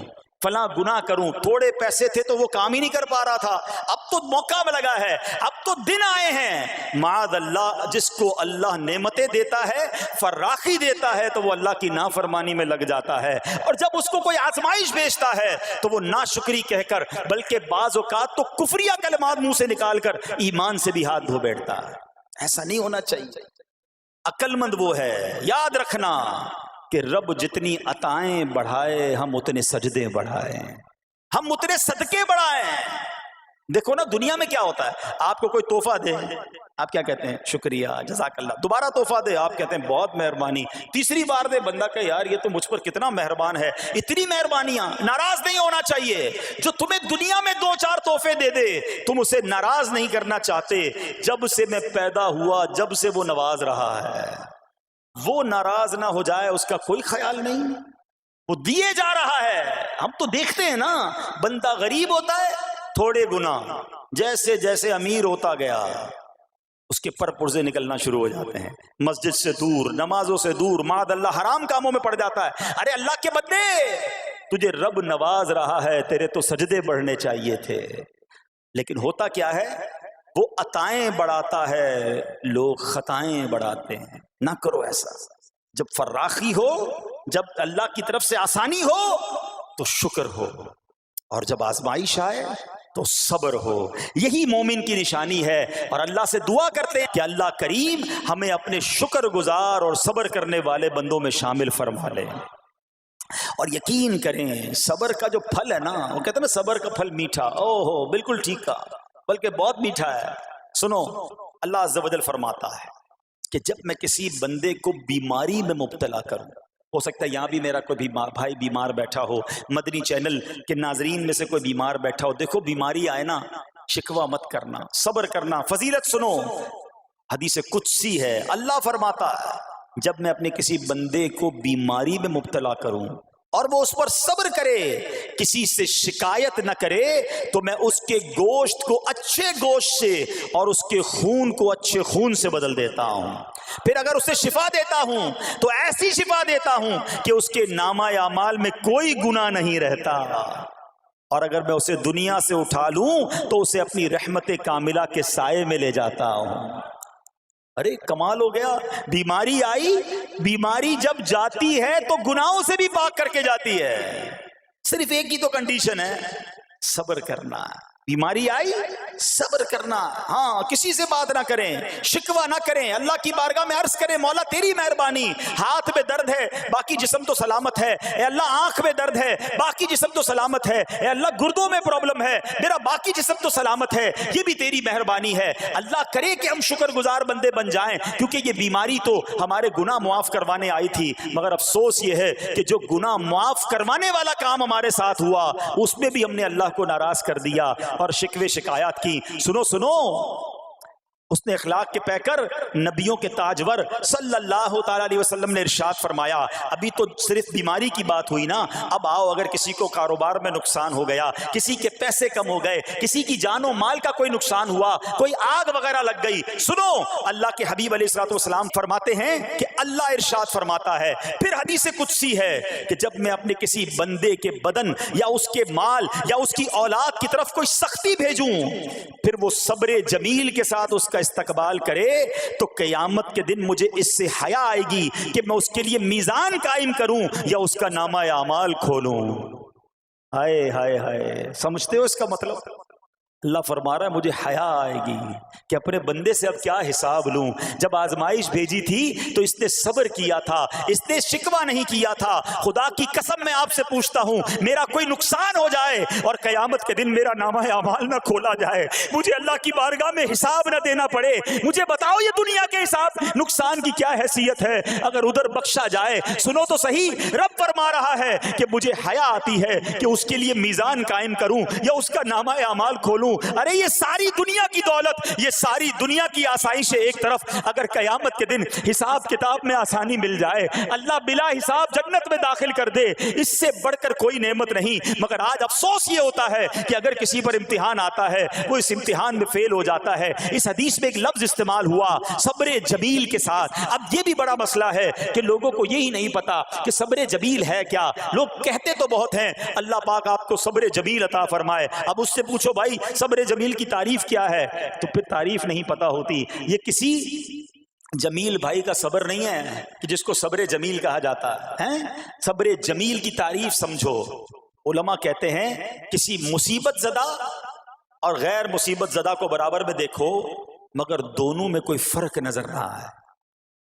فلاں گناہ کروں. تھوڑے پیسے تھے تو وہ کام ہی نہیں کر پا رہا تھا, اب تو موقع لگا ہے, اب تو دن آئے ہیں. معاذ اللہ, جس کو اللہ نعمتیں دیتا ہے, فراخی دیتا ہے, تو وہ اللہ کی نافرمانی میں لگ جاتا ہے. اور جب اس کو کوئی آزمائش بھیجتا ہے تو وہ ناشکری کہہ کر, بلکہ بعض اوقات تو کفریہ کلمات منہ سے نکال کر ایمان سے بھی ہاتھ دھو بیٹھتا ہے. ایسا نہیں ہونا چاہیے. عقل مند وہ ہے, یاد رکھنا کہ رب جتنی عطائیں بڑھائے ہم اتنے سجدے بڑھائیں, ہم اتنے صدقے بڑھائیں. دیکھو نا دنیا میں کیا ہوتا ہے, آپ کو کوئی تحفہ دے, آپ کیا کہتے ہیں؟ شکریہ, جزاک اللہ. دوبارہ تحفہ دے, آپ کہتے ہیں بہت مہربانی. تیسری بار دے, بندہ کہ یار یہ تو مجھ پر کتنا مہربان ہے. اتنی مہربانیاں. ناراض نہیں ہونا چاہیے. جو تمہیں دنیا میں 2-4 تحفے دے دے, تم اسے ناراض نہیں کرنا چاہتے. جب سے میں پیدا ہوا, جب سے وہ نواز رہا ہے, وہ ناراض نہ ہو جائے اس کا کوئی خیال نہیں. وہ دیے جا رہا ہے. ہم تو دیکھتے ہیں نا, بندہ غریب ہوتا ہے, تھوڑے گناہ, جیسے جیسے امیر ہوتا گیا اس کے پر پرزے نکلنا شروع ہو جاتے ہیں, مسجد سے دور, نمازوں سے دور, معاذ اللہ حرام کاموں میں پڑ جاتا ہے. ارے اللہ کے بندے, تجھے رب نواز رہا ہے, تیرے تو سجدے بڑھنے چاہیے تھے. لیکن ہوتا کیا ہے, وہ عطائیں بڑھاتا ہے, لوگ خطائیں بڑھاتے ہیں. نہ کرو ایسا. جب فراخی ہو, جب اللہ کی طرف سے آسانی ہو تو شکر ہو, اور جب آزمائش آئے تو صبر ہو. یہی مومن کی نشانی ہے. اور اللہ سے دعا کرتے ہیں کہ اللہ کریم ہمیں اپنے شکر گزار اور صبر کرنے والے بندوں میں شامل فرما لے. اور یقین کریں, صبر کا جو پھل ہے نا, وہ کہتے ہیں نا صبر کا پھل میٹھا. او ہو, بالکل ٹھیک کہا, بلکہ بہت میٹھا ہے. سنو, اللہ عز و جل فرماتا ہے کہ جب میں کسی بندے کو بیماری میں مبتلا کروں, ہو سکتا ہے یہاں بھی میرا کوئی بھائی بیمار بیٹھا ہو, مدنی چینل کے ناظرین میں سے کوئی بیمار بیٹھا ہو. دیکھو بیماری آئے نا, شکوہ مت کرنا, صبر کرنا. فضیلت سنو, حدیث قدسی ہے, اللہ فرماتا ہے جب میں اپنے کسی بندے کو بیماری میں مبتلا کروں اور وہ اس پر صبر کرے, کسی سے شکایت نہ کرے, تو میں اس کے گوشت کو اچھے گوشت سے اور اس کے خون کو اچھے خون سے بدل دیتا ہوں. پھر اگر اسے شفا دیتا ہوں تو ایسی شفا دیتا ہوں کہ اس کے نامہ اعمال میں کوئی گناہ نہیں رہتا. اور اگر میں اسے دنیا سے اٹھا لوں تو اسے اپنی رحمت کاملہ کے سائے میں لے جاتا ہوں. ارے کمال ہو گیا. بیماری آئی, بیماری جب جاتی ہے تو گناہوں سے بھی پاک کر کے جاتی ہے. صرف ایک ہی تو کنڈیشن ہے, صبر کرنا. بیماری آئی, صبر کرنا. ہاں, کسی سے بات نہ کریں, شکوہ نہ کریں, اللہ کی بارگاہ میں عرض کریں مولا تیری مہربانی, ہاتھ میں درد ہے باقی جسم تو سلامت ہے, اے اللہ آنکھ میں درد ہے باقی جسم تو سلامت ہے, اے اللہ گردوں میں پرابلم ہے میرا باقی جسم تو سلامت ہے, یہ بھی تیری مہربانی ہے. اللہ کرے کہ ہم شکر گزار بندے بن جائیں, کیونکہ یہ بیماری تو ہمارے گناہ معاف کروانے آئی تھی, مگر افسوس یہ ہے کہ جو گناہ معاف کروانے والا کام ہمارے ساتھ ہوا اس میں بھی ہم نے اللہ کو ناراض کر دیا اور شکوے شکایات کی. سنو اس نے اخلاق کے پیکر نبیوں کے تاجور صلی اللہ تعالی علیہ وسلم نے ارشاد فرمایا, ابھی تو صرف بیماری کی بات ہوئی نا, اب آؤ اگر کسی کو کاروبار میں نقصان ہو گیا, کسی کے پیسے کم ہو گئے, کسی کی جان و مال کا کوئی نقصان ہوا, کوئی آگ وغیرہ لگ گئی, سنو اللہ کے حبیب علیہ الصلوۃ والسلام فرماتے ہیں کہ اللہ ارشاد فرماتا ہے, پھر حدیث قدسی ہے کہ جب میں اپنے کسی بندے کے بدن یا اس کے مال یا اس کی اولاد کی طرف کوئی سختی بھیجوں, پھر وہ صبر جمیل کے ساتھ اس کا استقبال کرے, تو قیامت کے دن مجھے اس سے حیا آئے گی کہ میں اس کے لیے میزان قائم کروں یا اس کا نامہ اعمال کھولوں. ہائے ہائے ہائے, سمجھتے ہو اس کا مطلب؟ اللہ فرما رہا ہے مجھے حیا آئے گی کہ اپنے بندے سے اب کیا حساب لوں. جب آزمائش بھیجی تھی تو اس نے صبر کیا تھا, اس نے شکوہ نہیں کیا تھا. خدا کی قسم میں آپ سے پوچھتا ہوں, میرا کوئی نقصان ہو جائے اور قیامت کے دن میرا نامہ اعمال نہ کھولا جائے, مجھے اللہ کی بارگاہ میں حساب نہ دینا پڑے, مجھے بتاؤ یہ دنیا کے حساب نقصان کی کیا حیثیت ہے اگر ادھر بخشا جائے. سنو تو صحیح, رب فرما رہا ہے کہ مجھے حیا آتی ہے کہ اس کے لیے میزان قائم کروں یا اس کا نامہ اعمال کھولوں. ارے یہ ساری دنیا کی دولت, یہ ساری دنیا کی آسائشیں ایک طرف, اگر قیامت کے دن حساب کتاب میں آسانی مل جائے, اللہ بلا حساب جنت میں داخل کر دے, اس سے بڑھ کر کوئی نعمت نہیں. مگر آج افسوس یہ ہوتا ہے کہ اگر کسی پر امتحان آتا ہے, وہ اس امتحان میں فیل ہو جاتا ہے. اس حدیث میں ایک لفظ استعمال ہوا صبر جمیل کے ساتھ. اب یہ بھی بڑا مسئلہ ہے کہ لوگوں کو یہی نہیں پتا کہ صبر جمیل ہے کیا. لوگ کہتے تو بہت ہیں, اللہ پاک آپ کو صبر جمیل عطا فرمائے. اب اس سے پوچھو بھائی صبر جمیل کی تعریف کیا ہے, تو پھر تعریف نہیں پتا ہوتی. یہ کسی جمیل بھائی کا صبر نہیں ہے کہ جس کو صبر جمیل کہا جاتا ہے. صبر جمیل کی تعریف سمجھو. علماء کہتے ہیں کسی مصیبت زدہ اور غیر مصیبت زدہ کو برابر میں دیکھو, مگر دونوں میں کوئی فرق نظر نہ آئے.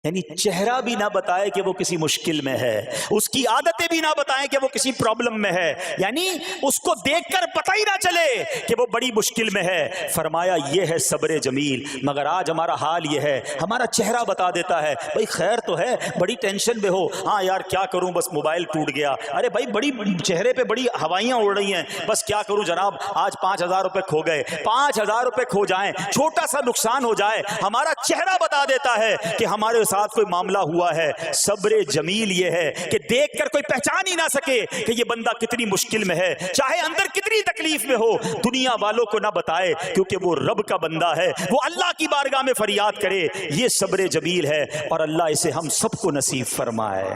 یعنی چہرہ بھی نہ بتائے کہ وہ کسی مشکل میں ہے, اس کی عادتیں بھی نہ بتائیں کہ وہ کسی پرابلم میں ہے, یعنی اس کو دیکھ کر پتہ ہی نہ چلے کہ وہ بڑی مشکل میں ہے. فرمایا یہ ہے صبر جمیل. مگر آج ہمارا حال یہ ہے, ہمارا چہرہ بتا دیتا ہے بھائی خیر تو ہے, بڑی ٹینشن میں ہو, ہاں یار کیا کروں بس موبائل ٹوٹ گیا, ارے بھائی بڑی چہرے پہ بڑی ہوائیاں اڑ رہی ہیں, بس کیا کروں جناب آج 5,000 روپے کھو گئے. 5,000 روپے کھو جائیں, چھوٹا سا نقصان ہو جائے, ہمارا چہرہ بتا دیتا ہے کہ ہمارے ساتھ کوئی معاملہ ہوا ہے. صبر جمیل یہ ہے کہ دیکھ کر کوئی پہچان ہی نہ سکے کہ یہ بندہ کتنی مشکل میں ہے, چاہے اندر کتنی تکلیف میں ہو, دنیا والوں کو نہ بتائے کیونکہ وہ رب کا بندہ ہے, وہ اللہ کی بارگاہ میں فریاد کرے. یہ صبر جمیل ہے اور اللہ اسے ہم سب کو نصیب فرمائے.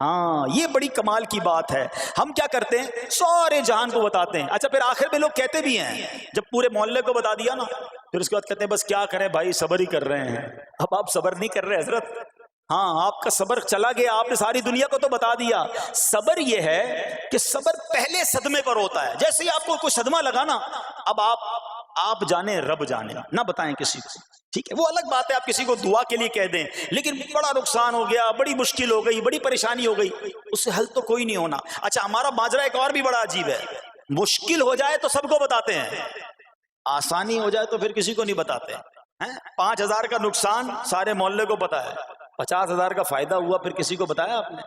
ہاں یہ بڑی کمال کی بات ہے. ہم کیا کرتے ہیں, سارے جہان کو بتاتے ہیں. اچھا پھر آخر میں لوگ کہتے بھی ہیں, جب پورے محلے کو بتا دیا نا, پھر اس کے بعد کہتے ہیں بس کیا کریں بھائی صبر ہی کر رہے ہیں. اب آپ صبر نہیں کر رہے حضرت, ہاں آپ کا صبر چلا گیا, آپ نے ساری دنیا کو تو بتا دیا. صبر یہ ہے کہ صبر پہلے صدمے پر ہوتا ہے. جیسے ہی آپ کو کوئی صدمہ لگا نا, اب آپ جانے رب جانے, نہ بتائیں کسی کو, ٹھیک ہے. وہ الگ بات ہے آپ کسی کو دعا کے لیے کہہ دیں, لیکن بڑا نقصان ہو گیا, بڑی مشکل ہو گئی, بڑی پریشانی ہو گئی, اس سے حل تو کوئی نہیں ہونا. اچھا ہمارا ماجرا ایک اور بھی بڑا عجیب ہے, مشکل ہو جائے تو سب کو بتاتے ہیں, آسانی ہو جائے تو پھر کسی کو نہیں بتاتے. 5,000 کا نقصان سارے محلے کو پتا ہے, 50,000 کا فائدہ ہوا پھر کسی کو بتایا آپ نے؟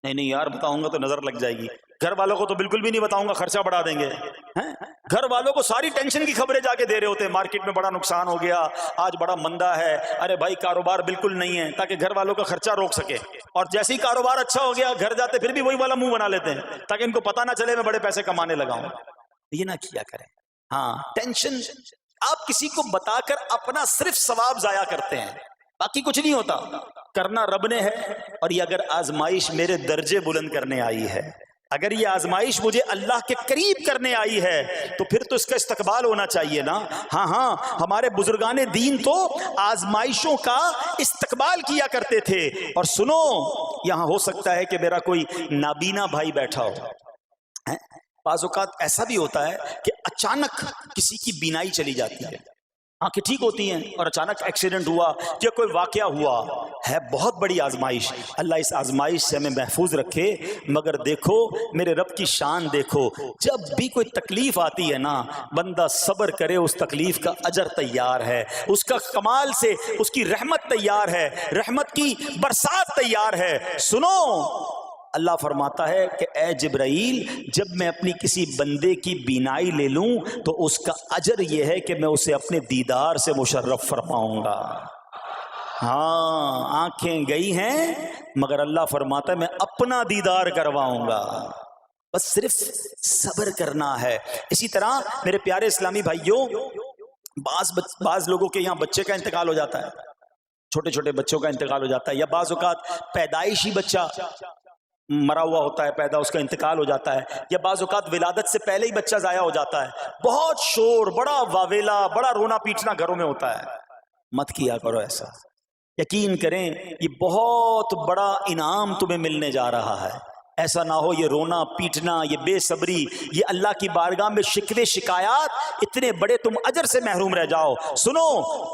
نہیں یار بتاؤں گا تو نظر لگ جائے گی. گھر والوں کو تو بالکل بھی نہیں بتاؤں گا، خرچہ بڑھا دیں گے. گھر والوں کو ساری ٹینشن کی خبریں جا کے دے رہے ہوتے ہیں، مارکیٹ میں بڑا نقصان ہو گیا، آج بڑا مندہ ہے، ارے بھائی کاروبار بالکل نہیں ہے، تاکہ گھر والوں کا خرچہ روک سکے. اور جیسے ہی کاروبار اچھا ہو گیا گھر جاتے پھر بھی وہی والا منہ بنا لیتے ہیں تاکہ ان کو پتہ نہ چلے میں بڑے پیسے کمانے لگا ہوں. یہ نہ کیا کریں. ہاں ٹینشن آپ کسی کو بتا کر اپنا صرف ثواب ضائع کرتے ہیں، باقی کچھ نہیں ہوتا. کرنا رب نے ہے، اور یہ اگر آزمائش میرے درجے بلند کرنے آئی ہے، اگر یہ آزمائش مجھے اللہ کے قریب کرنے آئی ہے تو پھر تو اس کا استقبال ہونا چاہیے نا. ہاں ہمارے بزرگان دین تو آزمائشوں کا استقبال کیا کرتے تھے. اور سنو، یہاں ہو سکتا ہے کہ میرا کوئی نابینا بھائی بیٹھا ہو. بعض اوقات ایسا بھی ہوتا ہے کہ اچانک کسی کی بینائی چلی جاتی ہے، آنکھیں ٹھیک ہوتی ہیں اور اچانک ایکسیڈنٹ ہوا یا کوئی واقعہ ہوا ہے. بہت بڑی آزمائش. اللہ اس آزمائش سے ہمیں محفوظ رکھے. مگر دیکھو میرے رب کی شان دیکھو، جب بھی کوئی تکلیف آتی ہے نا بندہ صبر کرے، اس تکلیف کا اجر تیار ہے، اس کا کمال سے اس کی رحمت تیار ہے، رحمت کی برسات تیار ہے. سنو، اللہ فرماتا ہے کہ اے جبرائیل، جب میں اپنی کسی بندے کی بینائی لے لوں تو اس کا اجر یہ ہے کہ میں اسے اپنے دیدار سے مشرف فرماؤں گا. ہاں آنکھیں گئی ہیں مگر اللہ فرماتا ہے میں اپنا دیدار کرواؤں گا. بس صرف صبر کرنا ہے. اسی طرح میرے پیارے اسلامی بھائیوں، بعض لوگوں کے یہاں بچے کا انتقال ہو جاتا ہے، چھوٹے چھوٹے بچوں کا انتقال ہو جاتا ہے، یا بعض اوقات پیدائشی بچہ مرا ہوا ہوتا ہے، پیدا اس کا انتقال ہو جاتا ہے، یا بعض اوقات ولادت سے پہلے ہی بچہ ضائع ہو جاتا ہے. بہت شور، بڑا واویلا، بڑا رونا پیٹنا گھروں میں ہوتا ہے. مت کیا کرو ایسا. یقین کریں یہ بہت بڑا انعام تمہیں ملنے جا رہا ہے. ایسا نہ ہو یہ رونا پیٹنا، یہ بے صبری، یہ اللہ کی بارگاہ میں شکوے شکایات، اتنے بڑے تم اجر سے محروم رہ جاؤ. سنو،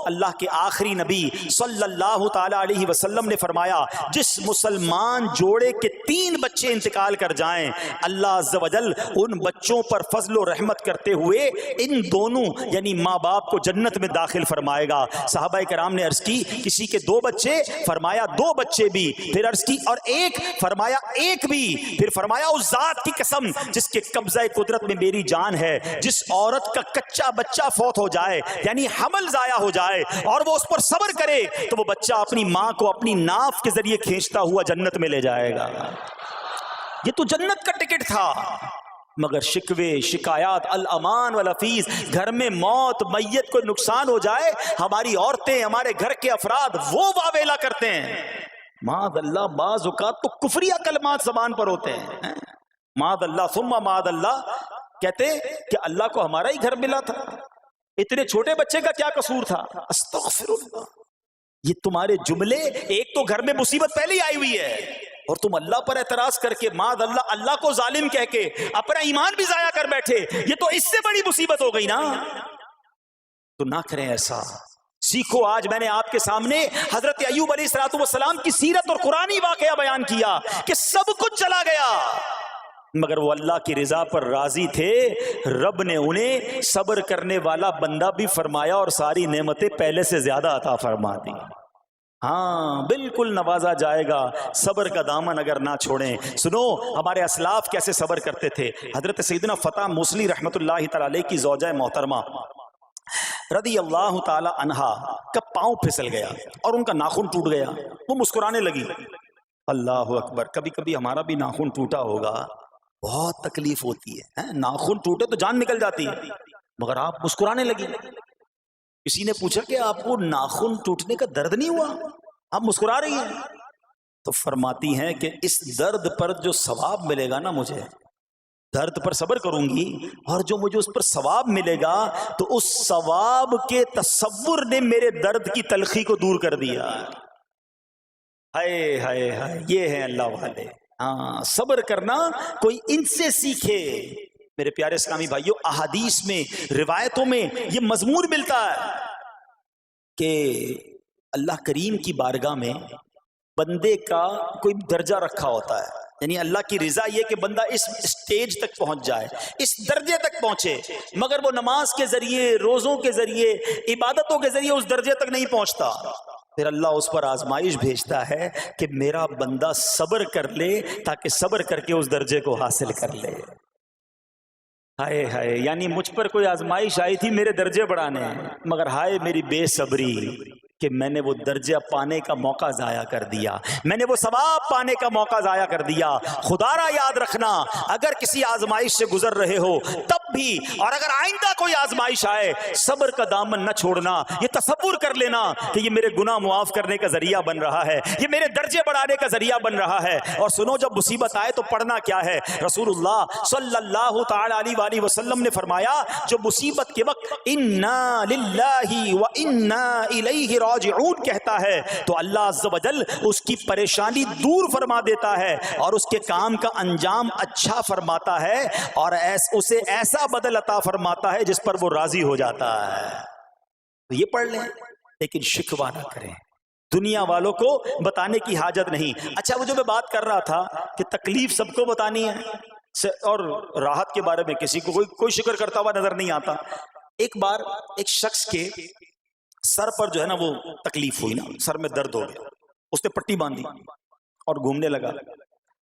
اللہ کے آخری نبی صلی اللہ تعالی علیہ وسلم نے فرمایا جس مسلمان جوڑے کے 3 بچے انتقال کر جائیں، اللہ عز و جل ان بچوں پر فضل و رحمت کرتے ہوئے ان دونوں یعنی ماں باپ کو جنت میں داخل فرمائے گا. صحابہ کرام نے عرض کی کسی کے 2 بچے، فرمایا 2 بچے بھی، پھر عرض کی اور 1، فرمایا 1 بھی، پھر فرمایا اس ذات کی قسم جس کے قبضہ قدرت میں میری جان ہے، جس عورت کا کچا بچہ فوت ہو جائے یعنی حمل ضائع ہو جائے اور وہ اس پر صبر کرے تو وہ بچہ اپنی ماں کو اپنی ناف کے ذریعے کھینچتا ہوا جنت میں لے جائے گا. یہ تو جنت کا ٹکٹ تھا. مگر شکوے شکایات، الامان والافیز، گھر میں موت میت کو نقصان ہو جائے، ہماری عورتیں، ہمارے گھر کے افراد وہ واویلا کرتے ہیں. معاذ اللہ، بعض اوقات تو کفریہ کلمات زبان پر ہوتے ہیں. معاذ اللہ ثم معاذ اللہ، کہتے کہ اللہ کو ہمارا ہی گھر ملا تھا، اتنے چھوٹے بچے کا کیا قصور تھا. استغفر اللہ. یہ تمہارے جملے، ایک تو گھر میں مصیبت پہلے ہی آئی ہوئی ہے اور تم اللہ پر اعتراض کر کے معاذ اللہ اللہ کو ظالم کہہ کے اپنا ایمان بھی ضائع کر بیٹھے، یہ تو اس سے بڑی مصیبت ہو گئی نا. تو نہ کریں ایسا. سیکھو. آج میں نے آپ کے سامنے حضرت ایوب علیہ السلام کی سیرت اور قرآنی واقعہ بیان کیا کہ سب کچھ چلا گیا مگر وہ اللہ کی رضا پر راضی تھے. رب نے انہیں صبر کرنے والا بندہ بھی فرمایا اور ساری نعمتیں پہلے سے زیادہ عطا فرما دی. ہاں بالکل نوازا جائے گا. صبر کا دامن اگر نہ چھوڑیں. سنو ہمارے اسلاف کیسے صبر کرتے تھے. حضرت سیدنا فتح موصلی رحمت اللہ تعالی علیہ کی زوجہ محترمہ رضی اللہ تعالی عنہا کا پاؤں پھسل گیا اور ان کا ناخن ٹوٹ گیا. وہ مسکرانے لگی. اللہ اکبر. کبھی کبھی ہمارا بھی ناخن ٹوٹا ہوگا، بہت تکلیف ہوتی ہے. ناخن ٹوٹے تو جان نکل جاتی ہے مگر آپ مسکرانے لگی. کسی نے پوچھا کہ آپ کو ناخن ٹوٹنے کا درد نہیں ہوا، آپ مسکرا رہی ہیں؟ تو فرماتی ہیں کہ اس درد پر جو ثواب ملے گا نا، مجھے درد پر صبر کروں گی اور جو مجھے اس پر ثواب ملے گا تو اس ثواب کے تصور نے میرے درد کی تلخی کو دور کر دیا. ہائے ہائے ہائے، یہ ہے اللہ والے. ہاں صبر کرنا کوئی ان سے سیکھے. میرے پیارے اسلامی بھائیوں، احادیث میں، روایتوں میں یہ مضمون ملتا ہے کہ اللہ کریم کی بارگاہ میں بندے کا کوئی درجہ رکھا ہوتا ہے. یعنی اللہ کی رضا یہ کہ بندہ اس سٹیج تک پہنچ جائے، اس درجے تک پہنچے، مگر وہ نماز کے ذریعے، روزوں کے ذریعے، عبادتوں کے ذریعے اس درجے تک نہیں پہنچتا. پھر اللہ اس پر آزمائش بھیجتا ہے کہ میرا بندہ صبر کر لے تاکہ صبر کر کے اس درجے کو حاصل کر لے. ہائے ہائے، یعنی مجھ پر کوئی آزمائش آئی تھی میرے درجے بڑھانے، مگر ہائے میری بے صبری کہ میں نے وہ درجہ پانے کا موقع ضائع کر دیا، میں نے وہ ثواب پانے کا موقع ضائع کر دیا. خدا را یاد رکھنا، اگر کسی آزمائش سے گزر رہے ہو تب بھی، اور اگر آئندہ کوئی آزمائش آئے، صبر کا دامن نہ چھوڑنا. یہ تصور کر لینا کہ یہ میرے گناہ معاف کرنے کا ذریعہ بن رہا ہے، یہ میرے درجے بڑھانے کا ذریعہ بن رہا ہے. اور سنو، جب مصیبت آئے تو پڑھنا کیا ہے؟ رسول اللہ صلی اللہ تعالی علیہ وآلہ وسلم نے فرمایا، جو مصیبت کے وقت انا للہ و انا الیہ راجعون کہتا ہے تو اللہ عز و جل اس کی پریشانی دور فرما دیتا ہے اور اس کے کام کا انجام اچھا فرماتا ہے، اور اسے ایسا بدل عطا فرماتا ہے جس پر وہ راضی ہو جاتا ہے. تو یہ پڑھ لیں، لیکن شکوہ نہ کریں، دنیا والوں کو بتانے کی حاجت نہیں. اچھا، وہ جو میں بات کر رہا تھا کہ تکلیف سب کو بتانی ہے اور راحت کے بارے میں کسی کو کوئی شکر کرتا ہوا نظر نہیں آتا. ایک بار ایک شخص کے سر پر جو ہے نا وہ تکلیف ہوئی نا، سر میں درد ہو گیا، اس نے پٹی باندھی اور گھومنے لگا.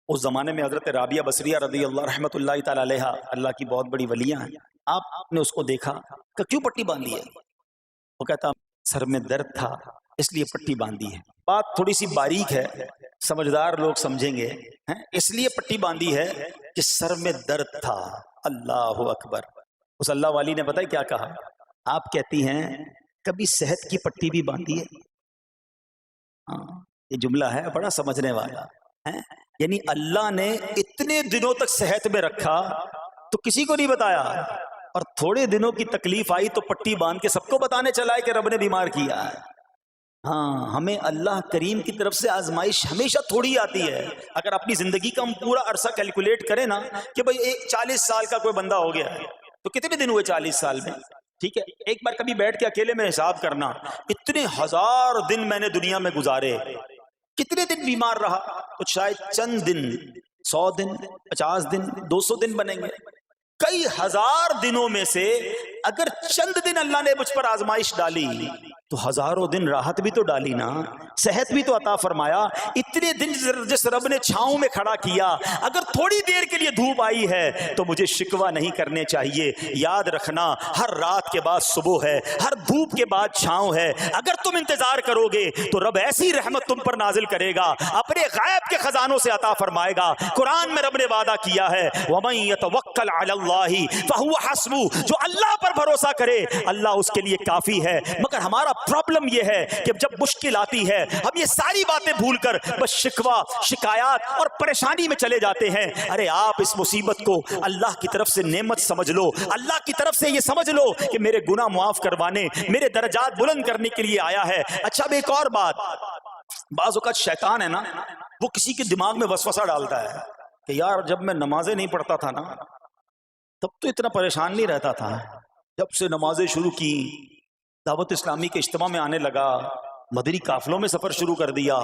اس زمانے میں حضرت رابعہ بصریہ رضی اللہ رحمۃ اللہ تعالی علیہ، اللہ کی بہت بڑی ولیاں ہیں. آپ نے اس کو دیکھا کہ کیوں پٹی باندھی ہے؟ وہ کہتا سر میں درد تھا اس لیے پٹی باندھی ہے. بات تھوڑی سی باریک ہے، سمجھدار لوگ سمجھیں گے. اس لیے پٹی باندھی ہے کہ سر میں درد تھا. اللہ اکبر. اس اللہ والی نے پتہ ہے کیا کہا؟ آپ کہتی ہیں کبھی صحت کی پٹی بھی باندھی ہے؟ ہاں، یہ جملہ ہے بڑا سمجھنے والا ہے. یعنی اللہ نے اتنے دنوں تک صحت میں رکھا تو کسی کو نہیں بتایا، اور تھوڑے دنوں کی تکلیف آئی تو پٹی باندھ کے سب کو بتانے چلا ہے کہ رب نے بیمار کیا ہے. ہاں، ہمیں اللہ کریم کی طرف سے آزمائش ہمیشہ تھوڑی آتی ہے. اگر اپنی زندگی کا ہم پورا عرصہ کیلکولیٹ کریں نا کہ بھئی 40 سال کا کوئی بندہ ہو گیا ہے تو کتنے دن ہوئے 40 سال میں؟ ٹھیک ہے، ایک بار کبھی بیٹھ کے اکیلے میں حساب کرنا، اتنے ہزار دن میں نے دنیا میں گزارے، کتنے دن بیمار رہا؟ تو شاید چند دن، 100 دن، 50 دن، 200 دن بنیں گے. کئی ہزار دنوں میں سے اگر چند دن اللہ نے مجھ پر آزمائش ڈالی تو ہزاروں دن راحت بھی تو ڈالی نا، صحت بھی تو عطا فرمایا. اتنے دن جس رب نے چھاؤں میں کھڑا کیا، اگر تھوڑی دیر کے لیے دھوپ آئی ہے تو مجھے شکوہ نہیں کرنے چاہیے. یاد رکھنا، ہر رات کے بعد صبح ہے، ہر دھوپ کے بعد چھاؤں ہے. اگر تم انتظار کرو گے تو رب ایسی رحمت تم پر نازل کرے گا، اپنے غیب کے خزانوں سے عطا فرمائے گا. قرآن میں رب نے وعدہ کیا ہے وَمَن يَتَوَكَّلْ عَلَى اللَّهِ فَهُوَ حَسْبُهُ، جو اللہ پر بھروسہ کرے اللہ اس کے لیے کافی ہے. مگر ہمارا پرابلم یہ ہے کہ جب مشکل آتی ہے ہم یہ ساری باتیں بھول کر بس شکوہ، شکایات اور پریشانی میں چلے جاتے ہیں. ارے آپ اس مصیبت کو اللہ کی طرف سے نعمت سمجھ لو، اللہ کی طرف سے یہ سمجھ لو کہ میرے گناہ معاف کروانے، میرے درجات بلند کرنے کے لیے آیا ہے. اچھا، اب ایک اور بات، بعض اوقات شیطان ہے نا، وہ کسی کے دماغ میں وسوسہ ڈالتا ہے کہ یار جب میں نمازیں نہیں پڑھتا تھا نا تب تو اتنا پریشان نہیں رہتا تھا، جب سے نمازیں شروع کی، دعوت اسلامی کے اجتماع میں آنے لگا، مدنی قافلوں میں سفر شروع کر دیا،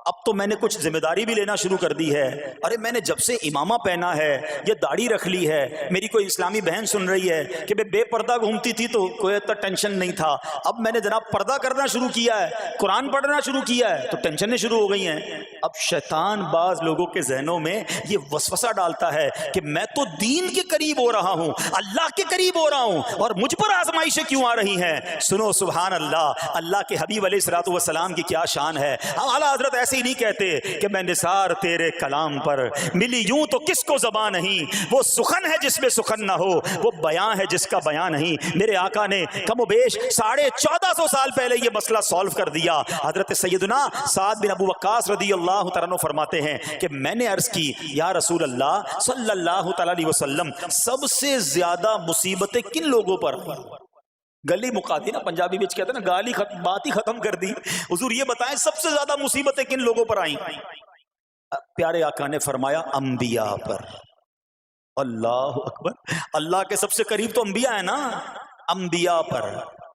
اب تو میں نے کچھ ذمہ داری بھی لینا شروع کر دی ہے. ارے میں نے جب سے امامہ پہنا ہے، یہ داڑھی رکھ لی ہے، میری کوئی اسلامی بہن سن رہی ہے کہ میں بے پردہ گھومتی تھی تو کوئی اتنا ٹینشن نہیں تھا، اب میں نے جناب پردہ کرنا شروع کیا ہے، قرآن پڑھنا شروع کیا ہے تو ٹینشنیں شروع ہو گئی ہیں. اب شیطان بعض لوگوں کے ذہنوں میں یہ وسوسہ ڈالتا ہے کہ میں تو دین کے قریب ہو رہا ہوں، اللہ کے قریب ہو رہا ہوں، اور مجھ پر آزمائشیں کیوں آ رہی ہیں؟ سنو سبحان اللہ، اللہ کے حبیب علیہ الصلوۃ والسلام کی کیا شان ہے. اعلیٰ حضرت ایسے ہی نہیں کہتے کہ میں نثار تیرے کلام پر، ملی یوں تو کس کو زبان نہیں، وہ سخن ہے جس میں سخن نہ ہو، وہ بیان ہے جس کا بیان نہیں. میرے آقا نے کم و بیش 1450 سال پہلے یہ مسئلہ سالو کر دیا. حضرت سیدنا سعد بن ابو وقاص رضی اللہ تعالیٰ عنہ فرماتے ہیں کہ میں نے عرض کی یا رسول اللہ صلی اللہ تعالیٰ علیہ وسلم، سب سے زیادہ مصیبتیں کن لوگوں پر ہیں؟ گلی مکا دی نا، پنجابی بچ کہتے ہیں نا، گالی بات ہی ختم کر دی. حضور یہ بتائیں سب سے زیادہ مصیبتیں کن لوگوں پر آئیں؟ پیارے آقا نے فرمایا انبیاء پر. اللہ اکبر، اللہ کے سب سے قریب تو انبیاء ہیں نا، انبیاء پر.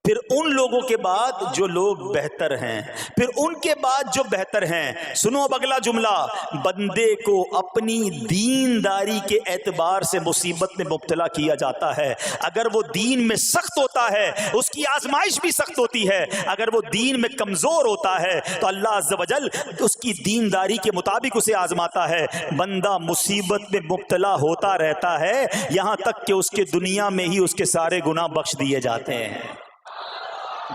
پھر ان لوگوں کے بعد جو لوگ بہتر ہیں، پھر ان کے بعد جو بہتر ہیں۔ سنو اب اگلا جملہ، بندے کو اپنی دینداری کے اعتبار سے مصیبت میں مبتلا کیا جاتا ہے۔ اگر وہ دین میں سخت ہوتا ہے اس کی آزمائش بھی سخت ہوتی ہے، اگر وہ دین میں کمزور ہوتا ہے تو اللہ عز و جل اس کی دینداری کے مطابق اسے آزماتا ہے۔ بندہ مصیبت میں مبتلا ہوتا رہتا ہے یہاں تک کہ اس کے دنیا میں ہی اس کے سارے گناہ بخش دیے جاتے ہیں۔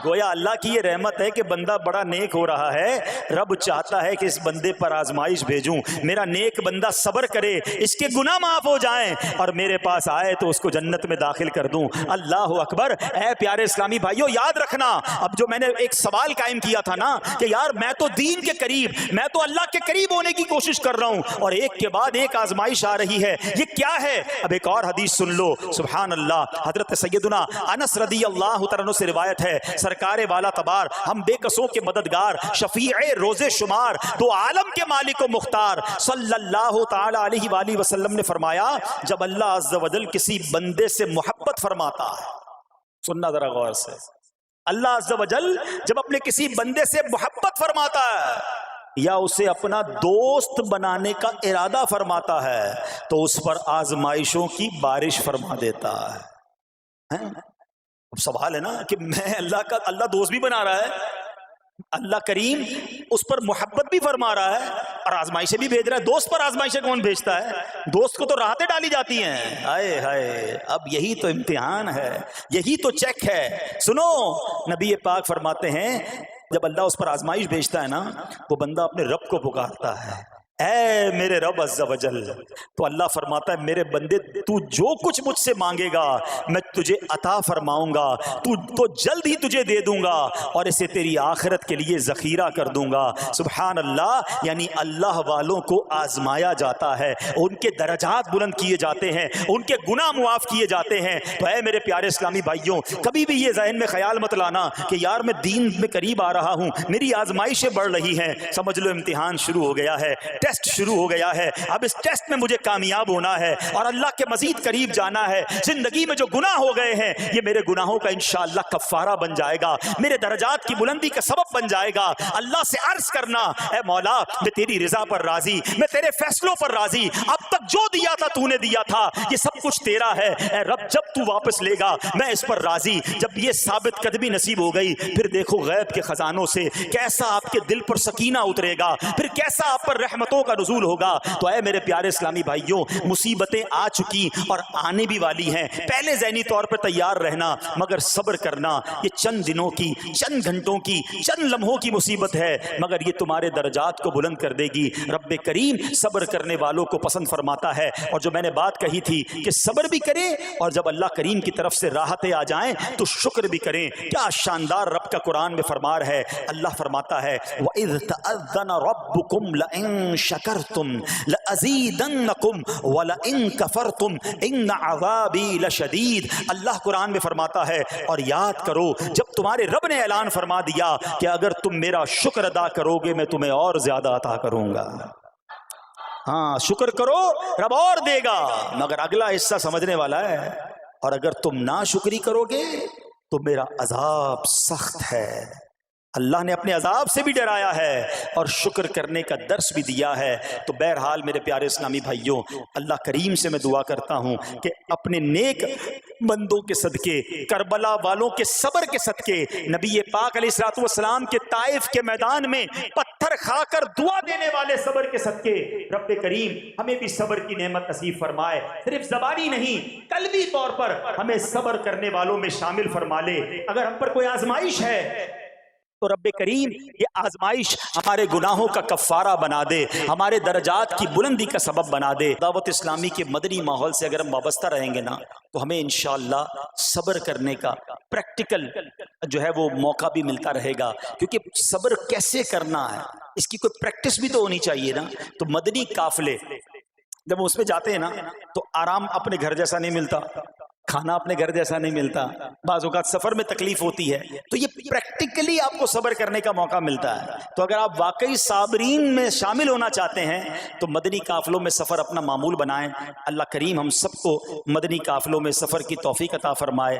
گویا اللہ کی یہ رحمت ہے کہ بندہ بڑا نیک ہو رہا ہے، رب چاہتا ہے کہ اس بندے پر آزمائش بھیجوں، میرا نیک بندہ صبر کرے، اس کے گناہ معاف ہو جائیں اور میرے پاس آئے تو اس کو جنت میں داخل کر دوں۔ اللہ اکبر۔ اے پیارے اسلامی بھائیوں، یاد رکھنا، اب جو میں نے ایک سوال قائم کیا تھا نا کہ یار میں تو دین کے قریب، میں تو اللہ کے قریب ہونے کی کوشش کر رہا ہوں اور ایک کے بعد ایک آزمائش آ رہی ہے، یہ کیا ہے؟ اب ایک اور حدیث سن لو، سبحان اللہ۔ حضرت سیدنا انس رضی اللہ تعالیٰ عنہ سے روایت ہے، سرکار والا تبار، ہم بے قصوں کے مددگار، شفیع روز شمار، دو عالم کے مالک و مختار صلی اللہ تعالی علیہ وآلہ وسلم نے فرمایا، جب اللہ عز و جل کسی بندے سے محبت فرماتا ہے، سننا ذرا غور سے، اللہ عز و جل جب اپنے کسی بندے سے محبت فرماتا ہے یا اسے اپنا دوست بنانے کا ارادہ فرماتا ہے تو اس پر آزمائشوں کی بارش فرما دیتا ہے۔ اب سوال ہے نا کہ میں اللہ دوست بھی بنا رہا ہے، اللہ کریم اس پر محبت بھی فرما رہا ہے اور آزمائشیں بھی بھیج رہا ہے۔ دوست پر آزمائشیں کون بھیجتا ہے؟ دوست کو تو راحتیں ڈالی جاتی ہیں۔ ہائے ہائے، اب یہی تو امتحان ہے، یہی تو چیک ہے۔ سنو، نبی پاک فرماتے ہیں جب اللہ اس پر آزمائش بھیجتا ہے نا، وہ بندہ اپنے رب کو پکارتا ہے، اے میرے رب عز و جل، تو اللہ فرماتا ہے میرے بندے تو جو کچھ مجھ سے مانگے گا میں تجھے عطا فرماؤں گا، تو جلد ہی تجھے دے دوں گا اور اسے تیری آخرت کے لیے ذخیرہ کر دوں گا۔ سبحان اللہ۔ یعنی اللہ والوں کو آزمایا جاتا ہے، ان کے درجات بلند کیے جاتے ہیں، ان کے گناہ معاف کیے جاتے ہیں۔ تو اے میرے پیارے اسلامی بھائیوں، کبھی بھی یہ ذہن میں خیال مت لانا کہ یار میں دین میں قریب آ رہا ہوں، میری آزمائشیں بڑھ رہی ہیں، سمجھ لو امتحان شروع ہو گیا ہے، ٹیسٹ شروع ہو گیا ہے، اب اس ٹیسٹ میں مجھے کامیاب ہونا ہے اور اللہ کے مزید قریب جانا ہے۔ زندگی میں جو گناہ ہو گئے ہیں یہ میرے گناہوں کا انشاءاللہ کفارہ بن جائے گا، میرے درجات کی بلندی کا سبب بن جائے گا۔ اللہ سے عرض کرنا، اے مولا میں تیری رضا پر راضی، میں تیرے فیصلوں پر راضی، اب تک جو دیا تھا تو نے دیا تھا، یہ سب کچھ تیرا ہے، اے رب جب تو واپس لے گا میں اس پر راضی۔ جب یہ ثابت قدمی نصیب ہو گئی پھر دیکھو غیب کے خزانوں سے کیسا آپ کے دل پر سکینہ اترے گا، پھر کیسا آپ پر رحمتوں کا نزول ہوگا۔ تو اے میرے پیارے اسلامی بھائیوں، مصیبتیں آ چکی اور آنے بھی والی ہیں، پہلے ذہنی طور پر تیار رہنا، مگر صبر کرنا۔ یہ چند دنوں کی، چند گھنٹوں کی، چند لمحوں کی مصیبت ہے مگر یہ تمہارے درجات کو بلند کر دے گی۔ رب کریم صبر کرنے والوں کو پسند فرماتا ہے۔ اور جو میں نے بات کہی تھی کہ صبر بھی کریں اور جب اللہ کریم کی طرف سے راحتیں آ جائیں تو شکر بھی کریں، کیا شاندار رب کا قرآن میں فرمان ہے۔ اللہ فرماتا ہے وَإِذْ تَأَذَّنَ رَبُّكُمْ لَئِن شَكَرْتُمْ لَأَزِيدَنَّكُمْ وَلَئِن كَفَرْتُمْ إِنَّ عَذَابِي لَشَدِيدٌ۔ اللہ قرآن میں فرماتا ہے اور یاد کرو جب تمہارے رب نے اعلان فرما دیا کہ اگر تم میرا شکر ادا کرو گے میں تمہیں اور زیادہ عطا کروں گا۔ ہاں شکر کرو رب اور دے گا، مگر اگلا حصہ سمجھنے والا ہے، اور اگر تم ناشکری کرو گے تو میرا عذاب سخت ہے۔ اللہ نے اپنے عذاب سے بھی ڈرایا ہے اور شکر کرنے کا درس بھی دیا ہے۔ تو بہرحال میرے پیارے اسلامی بھائیوں، اللہ کریم سے میں دعا کرتا ہوں کہ اپنے نیک بندوں کے صدقے، کربلا والوں کے صبر کے صدقے، نبی پاک علیہ الصلوۃ والسلام کے طائف کے میدان میں پتھر کھا کر دعا دینے والے صبر کے صدقے، رب کریم ہمیں بھی صبر کی نعمت نصیب فرمائے، صرف زبانی نہیں قلبی طور پر ہمیں صبر کرنے والوں میں شامل فرما لے۔ اگر ہم پر کوئی آزمائش ہے تو رب کریم یہ آزمائش ہمارے گناہوں کا کفارہ بنا دے، ہمارے درجات کی بلندی کا سبب بنا دے۔ دعوت اسلامی کے مدنی ماحول سے اگر ہم وابستہ رہیں گے نا تو ہمیں انشاءاللہ صبر کرنے کا پریکٹیکل جو ہے وہ موقع بھی ملتا رہے گا، کیونکہ صبر کیسے کرنا ہے اس کی کوئی پریکٹس بھی تو ہونی چاہیے نا۔ تو مدنی قافلے جب اس میں جاتے ہیں نا تو آرام اپنے گھر جیسا نہیں ملتا، کھانا اپنے گھر جیسا نہیں ملتا، بعض اوقات سفر میں تکلیف ہوتی ہے، تو یہ پریکٹیکلی آپ کو صبر کرنے کا موقع ملتا ہے۔ تو اگر آپ واقعی صابرین میں شامل ہونا چاہتے ہیں تو مدنی قافلوں میں سفر اپنا معمول بنائیں۔ اللہ کریم ہم سب کو مدنی قافلوں میں سفر کی توفیق عطا فرمائے۔